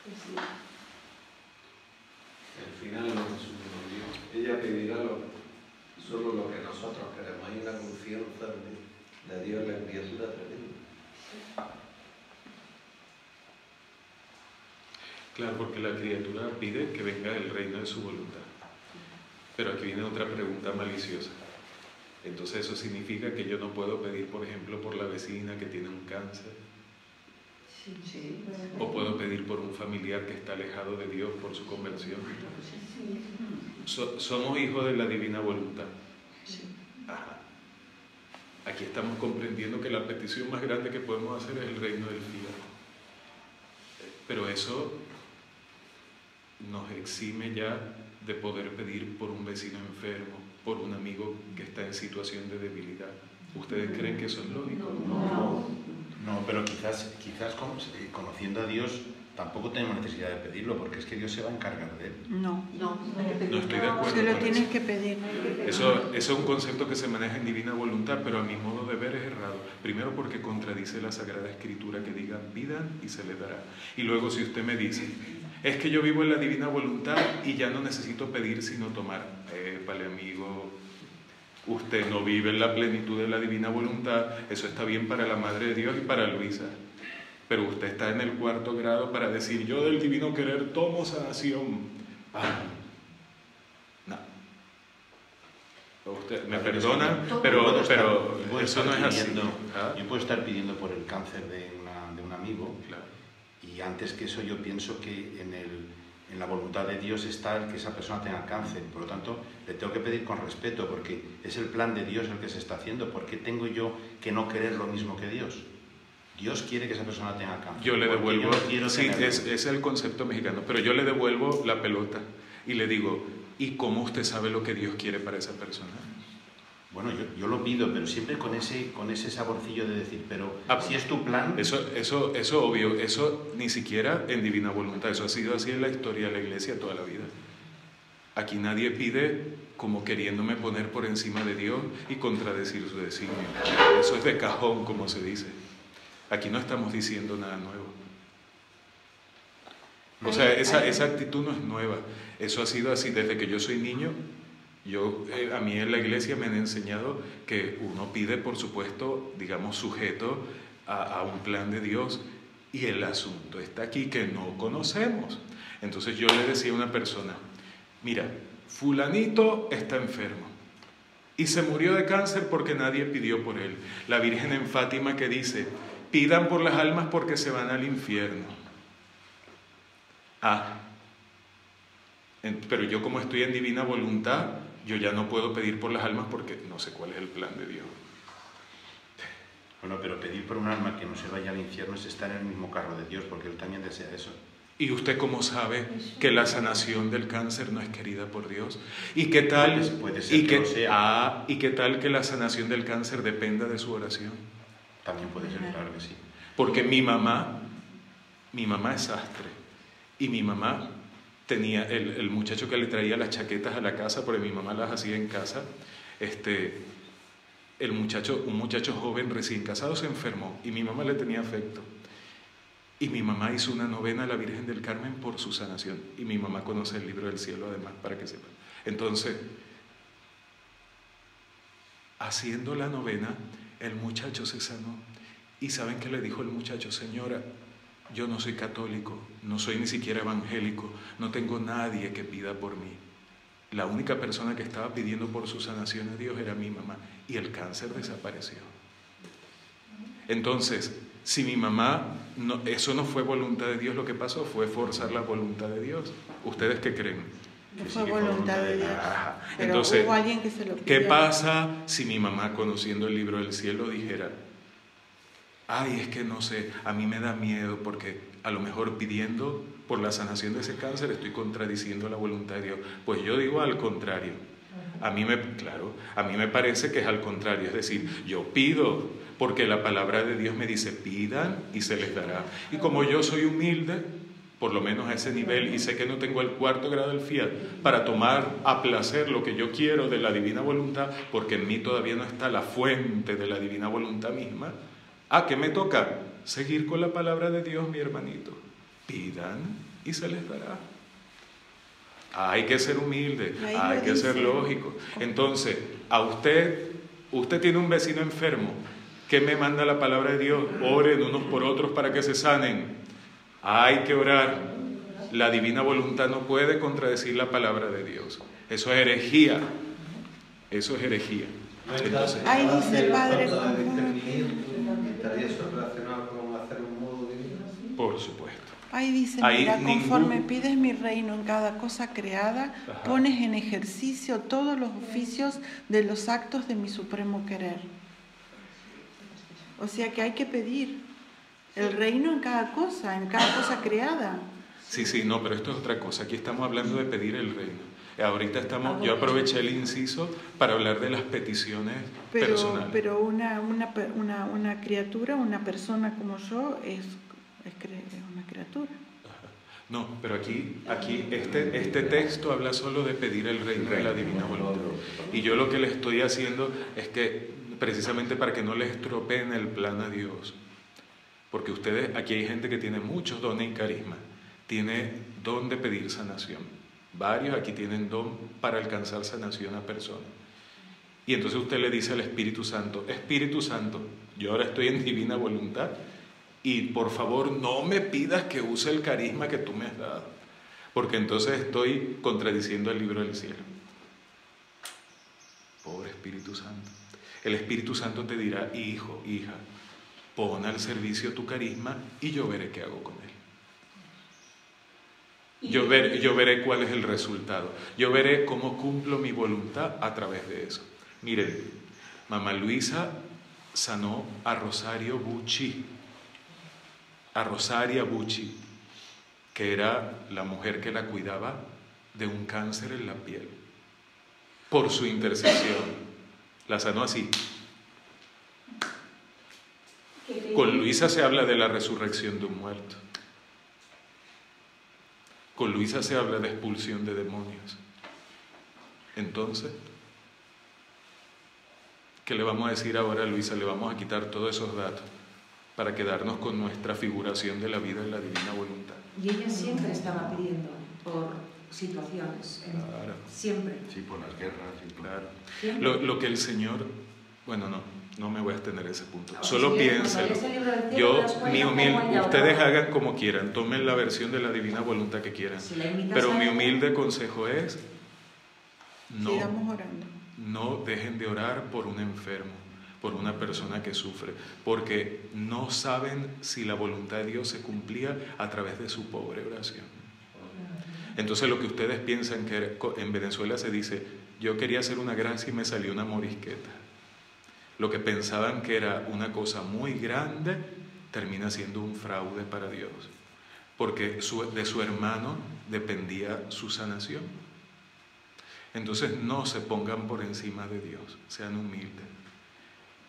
Sí. El final no es un Dios. Ella pedirá solo lo que nosotros queremos. Hay una confianza de Dios en la criatura tremenda. Claro, porque la criatura pide que venga el reino de su voluntad. Pero aquí viene otra pregunta maliciosa. Entonces eso significa que yo no puedo pedir, por ejemplo, por la vecina que tiene un cáncer. Sí. O puedo pedir por un familiar que está alejado de Dios por su conversión. Somos hijos de la divina voluntad. Ajá. Aquí estamos comprendiendo que la petición más grande que podemos hacer es el reino del fiat. Pero eso nos exime ya de poder pedir por un vecino enfermo, por un amigo que está en situación de debilidad. ¿Ustedes creen que eso es lógico? No, pero quizás conociendo a Dios tampoco tenemos necesidad de pedirlo, porque es que Dios se va a encargar de él. No estoy de acuerdo. Se lo con tienes eso. que pedir. Eso es un concepto que se maneja en divina voluntad, pero a mi modo de ver es errado. Primero porque contradice la Sagrada Escritura que diga pidan y se les dará. Y luego si usted me dice, es que yo vivo en la divina voluntad y ya no necesito pedir sino tomar. Vale, amigo, usted no vive en la plenitud de la divina voluntad. Eso está bien para la Madre de Dios y para Luisa. Pero usted está en el 4º grado para decir, yo del divino querer tomo sanación. No. Usted me perdona, pero eso no es así. Yo puedo estar pidiendo por el cáncer de un amigo, claro. Y antes que eso yo pienso que en la voluntad de Dios está el que esa persona tenga cáncer. Por lo tanto, le tengo que pedir con respeto, porque es el plan de Dios el que se está haciendo. ¿Por qué tengo yo que no querer lo mismo que Dios? Dios quiere que esa persona tenga cáncer. Yo le devuelvo, yo no quiero sí, es el concepto mexicano, pero yo le devuelvo la pelota y le digo, ¿y cómo usted sabe lo que Dios quiere para esa persona? Bueno, yo lo pido, pero siempre con ese saborcillo de decir, pero si es tu plan... Eso obvio, eso ni siquiera en divina voluntad, eso ha sido así en la historia de la Iglesia toda la vida. Aquí nadie pide como queriéndome poner por encima de Dios y contradecir su designio. Eso es de cajón, como se dice. Aquí no estamos diciendo nada nuevo. O sea, esa actitud no es nueva. Eso ha sido así desde que yo soy niño. A mí en la iglesia me han enseñado que uno pide, por supuesto, digamos, sujeto a un plan de Dios, y el asunto está aquí que no conocemos. Entonces yo le decía a una persona, mira, fulanito está enfermo y se murió de cáncer porque nadie pidió por él. La Virgen en Fátima que dice, pidan por las almas porque se van al infierno. Pero yo como estoy en divina voluntad, yo ya no puedo pedir por las almas porque no sé cuál es el plan de Dios. Bueno, pero pedir por un alma que no se vaya al infierno es estar en el mismo carro de Dios, porque Él también desea eso. ¿Y usted cómo sabe que la sanación del cáncer no es querida por Dios? ¿Y qué tal, puede ser que lo sea. ¿Y qué tal que la sanación del cáncer dependa de su oración? También puede ser, claro que sí. Porque mi mamá es sastre, y mi mamá tenía el muchacho que le traía las chaquetas a la casa, porque mi mamá las hacía en casa, un muchacho joven recién casado se enfermó y mi mamá le tenía afecto. Y mi mamá hizo una novena a la Virgen del Carmen por su sanación. Y mi mamá conoce el libro del cielo además, para que sepan. Entonces, haciendo la novena, el muchacho se sanó. ¿Y saben qué le dijo el muchacho? Señora, yo no soy católico, no soy ni siquiera evangélico, no tengo nadie que pida por mí. La única persona que estaba pidiendo por su sanación a Dios era mi mamá. Y el cáncer desapareció. Entonces, si mi mamá, eso no fue voluntad de Dios, lo que pasó fue forzar la voluntad de Dios. ¿Ustedes qué creen? No fue voluntad de Dios. Pero entonces, hubo alguien que se lo pidió. ¿Qué pasa si mi mamá, conociendo el libro del cielo, dijera, ay, es que no sé, a mí me da miedo porque a lo mejor pidiendo por la sanación de ese cáncer estoy contradiciendo la voluntad de Dios? Pues yo digo al contrario. A mí me parece que es al contrario, es decir, yo pido porque la palabra de Dios me dice pidan y se les dará. Y como yo soy humilde, por lo menos a ese nivel, y sé que no tengo el 4º grado del fiat para tomar a placer lo que yo quiero de la divina voluntad, porque en mí todavía no está la fuente de la divina voluntad misma. ¿Qué me toca? Seguir con la palabra de Dios, mi hermanito. Pidan y se les dará. Hay que ser humilde, hay que ser lógico. Entonces, a usted tiene un vecino enfermo. ¿Qué me manda la palabra de Dios? Oren unos por otros para que se sanen. Hay que orar. La divina voluntad no puede contradecir la palabra de Dios. Eso es herejía. Eso es herejía. Entonces, ahí dice el Padre. ¿Estaría eso relacionado con hacer un modo divino? Por supuesto. Ahí dice, mira, conforme pides mi reino en cada cosa creada, pones en ejercicio todos los oficios de los actos de mi supremo querer. O sea que hay que pedir el reino en cada cosa creada. Sí, no, pero esto es otra cosa. Aquí estamos hablando de pedir el reino. Ahorita yo aproveché el inciso para hablar de las peticiones personales. Pero una criatura, una persona como yo, es una criatura. No, pero aquí este texto habla solo de pedir el reino de la divina voluntad. Y yo lo que le estoy haciendo es que, precisamente para que no le estropeen el plan a Dios, porque aquí hay gente que tiene muchos dones y carisma, tiene don de pedir sanación. Varios aquí tienen don para alcanzar sanación a personas. Y entonces usted le dice al Espíritu Santo, Espíritu Santo, yo ahora estoy en divina voluntad y por favor no me pidas que use el carisma que tú me has dado, porque entonces estoy contradiciendo el libro del cielo. Pobre Espíritu Santo. El Espíritu Santo te dirá, hijo, hija, pon al servicio tu carisma y yo veré qué hago con él. Yo veré cuál es el resultado. Yo veré cómo cumplo mi voluntad a través de eso. Miren, Mamá Luisa sanó a Rosaria Bucci, que era la mujer que la cuidaba de un cáncer en la piel. Por su intercesión, la sanó así. Con Luisa se habla de la resurrección de un muerto. Con Luisa se habla de expulsión de demonios. Entonces, ¿qué le vamos a decir ahora a Luisa? Le vamos a quitar todos esos datos para quedarnos con nuestra figuración de la vida en la divina voluntad. Y ella siempre estaba pidiendo por situaciones. Claro. Siempre. Sí, por las guerras. Claro. Lo que el Señor... Bueno, no me voy a extender ese punto. Solo piénselo. Ustedes hagan como quieran, tomen la versión de la divina voluntad que quieran. Pero mi humilde consejo es, sigamos orando. No dejen de orar por un enfermo, por una persona que sufre, porque no saben si la voluntad de Dios se cumplía a través de su pobre oración. Entonces lo que ustedes piensan que en Venezuela se dice, yo quería hacer una gracia y me salió una morisqueta. Lo que pensaban que era una cosa muy grande, termina siendo un fraude para Dios, porque de su hermano dependía su sanación. Entonces no se pongan por encima de Dios, sean humildes,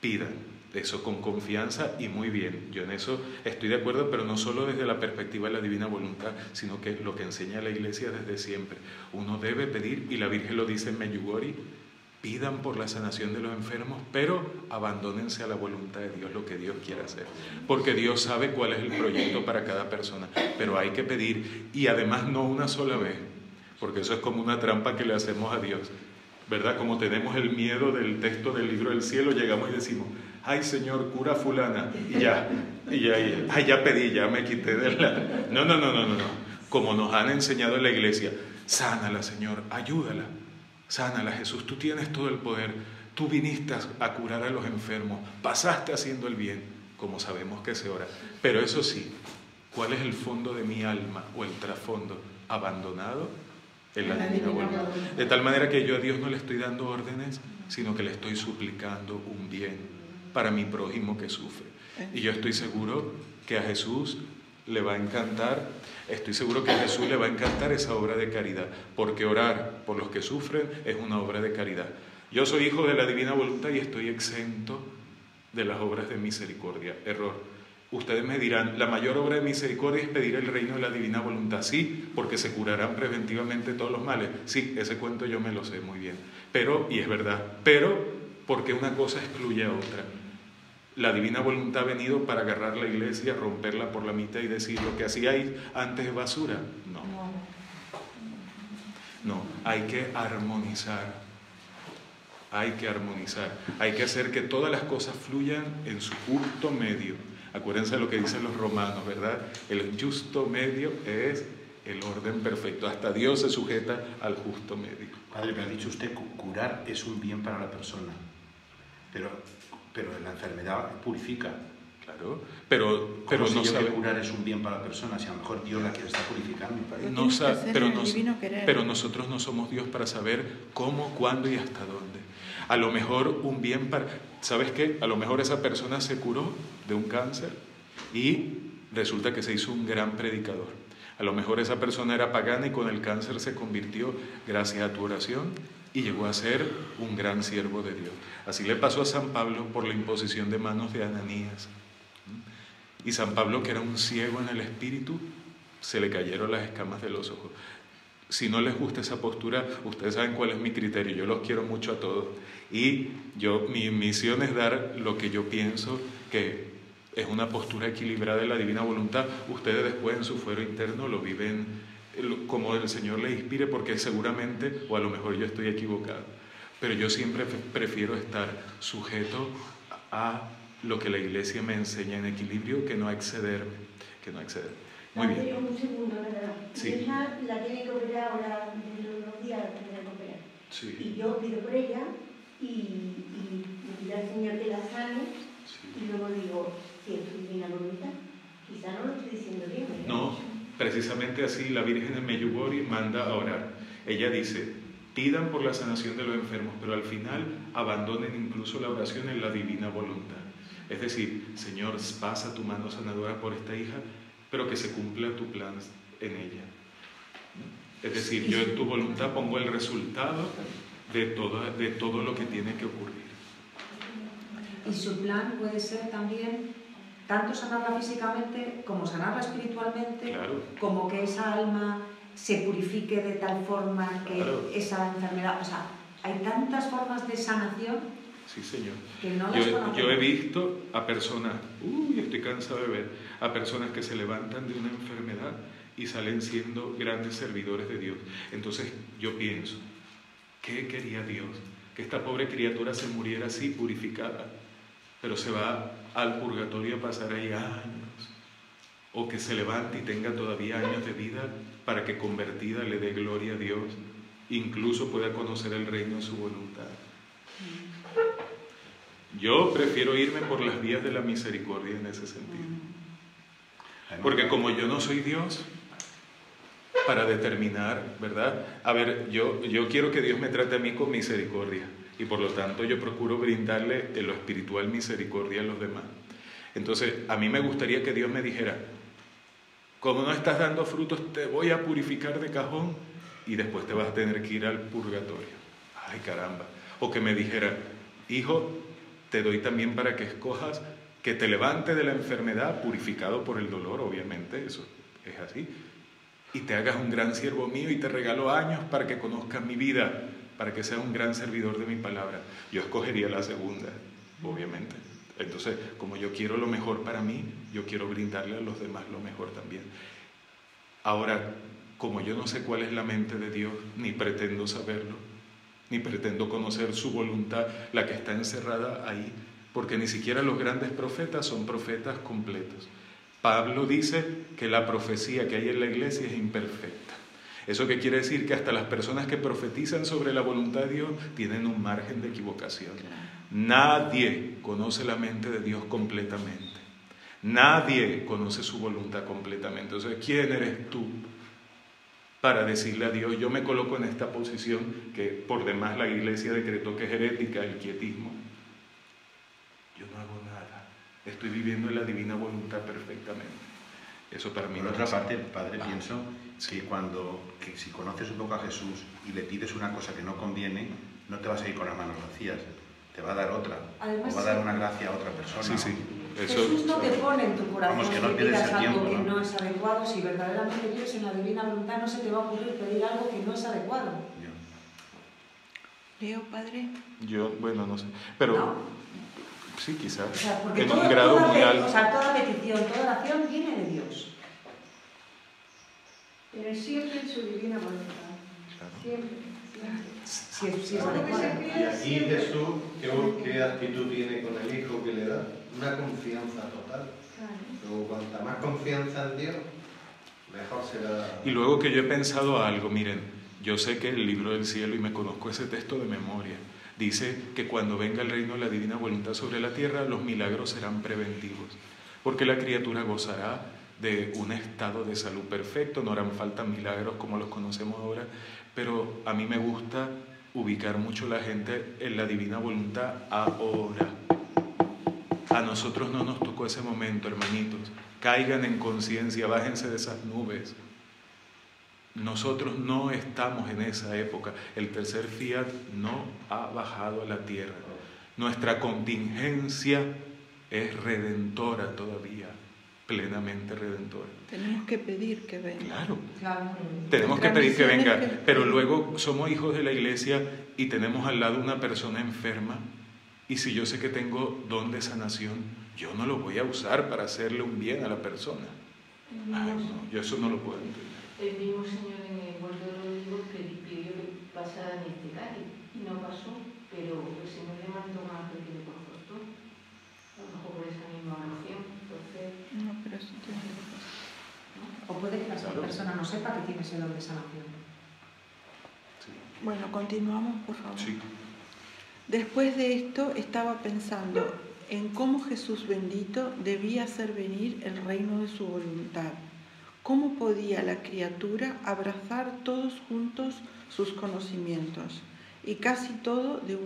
pidan eso con confianza y muy bien. Yo en eso estoy de acuerdo, pero no solo desde la perspectiva de la divina voluntad, sino que lo que enseña la Iglesia desde siempre. Uno debe pedir, y la Virgen lo dice en Medjugorje, pidan por la sanación de los enfermos, pero abandónense a la voluntad de Dios, lo que Dios quiera hacer. Porque Dios sabe cuál es el proyecto para cada persona, pero hay que pedir, y además no una sola vez, porque eso es como una trampa que le hacemos a Dios, ¿verdad? Como tenemos el miedo del texto del libro del cielo, llegamos y decimos, ay Señor, cura a fulana, y ya, ay, ya pedí, ya me quité de la... No. Como nos han enseñado en la iglesia, sánala Señor, ayúdala. Sánala, Jesús, tú tienes todo el poder, tú viniste a curar a los enfermos, pasaste haciendo el bien, como sabemos que se ora. Pero eso sí, ¿cuál es el fondo de mi alma o el trasfondo? Abandonado en la divina voluntad. De tal manera que yo a Dios no le estoy dando órdenes, sino que le estoy suplicando un bien para mi prójimo que sufre. Y yo estoy seguro que a Jesús le va a encantar, esa obra de caridad, porque orar por los que sufren es una obra de caridad. Yo soy hijo de la divina voluntad y estoy exento de las obras de misericordia. Error. Ustedes me dirán, la mayor obra de misericordia es pedir el reino de la divina voluntad. Sí, porque se curarán preventivamente todos los males. Sí, ese cuento yo me lo sé muy bien. Pero, y es verdad, pero porque una cosa excluye a otra. La divina voluntad ha venido para agarrar la iglesia, romperla por la mitad y decir lo que hacíais antes es basura. No, hay que armonizar. Hay que hacer que todas las cosas fluyan en su justo medio. Acuérdense de lo que dicen los romanos, ¿verdad? El justo medio es el orden perfecto. Hasta Dios se sujeta al justo medio. Padre, me ha dicho usted, curar es un bien para la persona, pero la enfermedad purifica. Claro, pero no sabe. Curar es un bien para la persona, si a lo mejor Dios la quiere estar purificando. Pero nosotros no somos Dios para saber cómo, cuándo y hasta dónde. A lo mejor un bien para... ¿Sabes qué? A lo mejor esa persona se curó de un cáncer y resulta que se hizo un gran predicador. A lo mejor esa persona era pagana y con el cáncer se convirtió gracias a tu oración y llegó a ser un gran siervo de Dios. Así le pasó a San Pablo por la imposición de manos de Ananías. Y San Pablo, que era un ciego en el espíritu, se le cayeron las escamas de los ojos. Si no les gusta esa postura, ustedes saben cuál es mi criterio. Yo los quiero mucho a todos. Y mi misión es dar lo que yo pienso que es una postura equilibrada de la divina voluntad. Ustedes después en su fuero interno lo viven como el Señor les inspire, porque seguramente, o a lo mejor yo estoy equivocado, pero yo siempre prefiero estar sujeto a lo que la Iglesia me enseña en equilibrio, que no excederme. Muy bien. Un segundo, ¿verdad? Sí. Mi hija la tiene que operar ahora dentro de unos días, la tiene que operar. Sí. Y yo pido por ella y le pido al Señor que la sane, y luego digo, si es tu divina voluntad. Quizá no lo estoy diciendo bien, ¿verdad? No, precisamente así la Virgen de Medjugorje manda a orar. Ella dice, pidan por la sanación de los enfermos, pero al final abandonen incluso la oración en la divina voluntad. Es decir, Señor, pasa tu mano sanadora por esta hija, pero que se cumpla tu plan en ella. Es decir, yo en tu voluntad pongo el resultado de todo lo que tiene que ocurrir. Y su plan puede ser también tanto sanarla físicamente como sanarla espiritualmente, claro, como que esa alma se purifique de tal forma que claro, esa enfermedad... O sea, hay tantas formas de sanación. Sí, Señor. Que no las conocemos. Yo he visto a personas, estoy cansado de ver, a personas que se levantan de una enfermedad y salen siendo grandes servidores de Dios. Entonces yo pienso, ¿qué quería Dios? Que esta pobre criatura se muriera así, purificada, pero se va al purgatorio a pasar ahí años, o que se levante y tenga todavía años de vida para que convertida le dé gloria a Dios, incluso pueda conocer el reino de su voluntad. Yo prefiero irme por las vías de la misericordia en ese sentido. Porque como yo no soy Dios, para determinar, ¿verdad? A ver, yo quiero que Dios me trate a mí con misericordia y por lo tanto yo procuro brindarle en lo espiritual misericordia a los demás. Entonces, a mí me gustaría que Dios me dijera, como no estás dando frutos, te voy a purificar de cajón y después te vas a tener que ir al purgatorio. Ay, caramba. O que me dijera, hijo, te doy también para que escojas que te levante de la enfermedad, purificado por el dolor, obviamente, eso es así, y te hagas un gran siervo mío y te regalo años para que conozcas mi vida, para que sea un gran servidor de mi palabra. Yo escogería la segunda, obviamente. Entonces, como yo quiero lo mejor para mí, yo quiero brindarle a los demás lo mejor también. Ahora, como yo no sé cuál es la mente de Dios, ni pretendo saberlo, ni pretendo conocer su voluntad, la que está encerrada ahí, porque ni siquiera los grandes profetas son profetas completos. Pablo dice que la profecía que hay en la iglesia es imperfecta. ¿Eso qué quiere decir? Que hasta las personas que profetizan sobre la voluntad de Dios tienen un margen de equivocación. Nadie conoce la mente de Dios completamente. Nadie conoce su voluntad completamente. Entonces, ¿quién eres tú para decirle a Dios, yo me coloco en esta posición que por demás la iglesia decretó que es herética, el quietismo? Yo no hago nada. Estoy viviendo en la divina voluntad perfectamente. Eso para mí. Por otra parte, Padre, pienso que si conoces un poco a Jesús y le pides una cosa que no conviene, no te vas a ir con las manos vacías, te va a dar otra. Además, o va a dar una gracia a otra persona. Sí, sí. Jesús no te pone en tu corazón vamos, que no pierdes el tiempo, algo que no es adecuado. Si verdaderamente vives en la divina voluntad, no se te va a ocurrir pedir algo que no es adecuado. ¿Leo, Padre? Yo, bueno, no sé. Pero ¿no? Sí, quizás. O sea, porque en un grado muy alto. O sea, toda petición, toda oración viene de Dios. Pero siempre en su divina voluntad. Claro. Siempre. Si es adecuado. Y aquí Jesús, ¿qué actitud tiene con el Hijo que le da? Una confianza total. Luego, cuanta más confianza en Dios, mejor será. Y luego que yo he pensado algo, miren, yo sé que el libro del cielo, y me conozco ese texto de memoria, dice que cuando venga el reino de la divina voluntad sobre la tierra, los milagros serán preventivos, porque la criatura gozará de un estado de salud perfecto, no harán falta milagros como los conocemos ahora, pero a mí me gusta ubicar mucho la gente en la divina voluntad ahora. A nosotros no nos tocó ese momento, hermanitos. Caigan en conciencia, bájense de esas nubes. Nosotros no estamos en esa época. El tercer fiat no ha bajado a la tierra. Nuestra contingencia es redentora todavía, plenamente redentora. Tenemos que pedir que venga. Claro. Tenemos que pedir que venga, pero luego somos hijos de la iglesia y tenemos al lado una persona enferma, y si yo sé que tengo don de sanación, yo no lo voy a usar para hacerle un bien a la persona. Ay, no, yo eso no lo puedo entender. El mismo Señor en el borde de los olivos pidió que pasara en este cáliz y no pasó, pero el Señor le mandó un ángel que le confortó. A lo mejor por esa misma oración. Entonces, no, pero eso tiene que pasar. O puede que la persona no sepa que tiene ese don de sanación. Sí. Bueno, continuamos, por favor. Sí. Después de esto estaba pensando en cómo Jesús bendito debía hacer venir el reino de su voluntad. ¿Cómo podía la criatura abrazar todos juntos sus conocimientos? Y casi todo de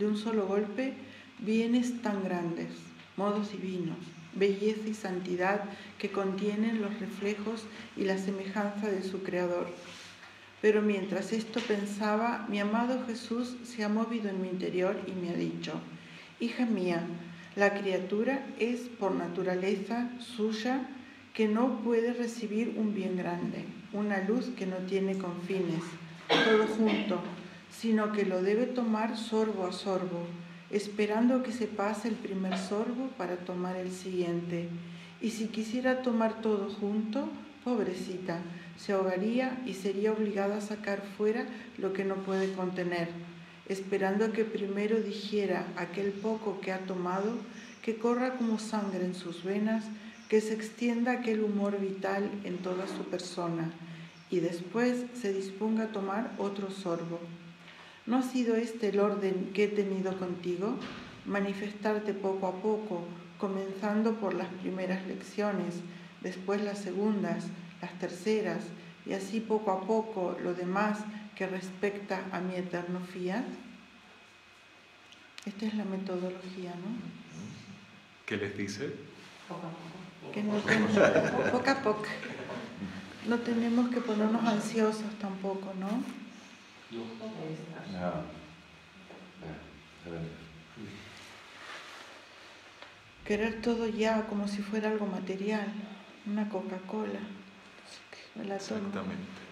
un solo golpe, bienes tan grandes, modos divinos, belleza y santidad que contienen los reflejos y la semejanza de su Creador. Pero mientras esto pensaba, mi amado Jesús se ha movido en mi interior y me ha dicho: hija mía, la criatura es por naturaleza suya que no puede recibir un bien grande, una luz que no tiene confines, todo junto, sino que lo debe tomar sorbo a sorbo, esperando que se pase el primer sorbo para tomar el siguiente. Y si quisiera tomar todo junto, pobrecita, se ahogaría y sería obligada a sacar fuera lo que no puede contener, esperando que primero digiera aquel poco que ha tomado, que corra como sangre en sus venas, que se extienda aquel humor vital en toda su persona, y después se disponga a tomar otro sorbo. ¿No ha sido este el orden que he tenido contigo? Manifestarte poco a poco, comenzando por las primeras lecciones, después las segundas, las terceras, y así poco a poco lo demás que respecta a mi eterno fiat. Esta es la metodología, ¿no? ¿Qué les dice? Poco a poco. Que no tenemos, poco a poco. No tenemos que ponernos ansiosos tampoco, ¿no? Querer todo ya como si fuera algo material, una Coca-Cola. Me la tomo. Exactamente.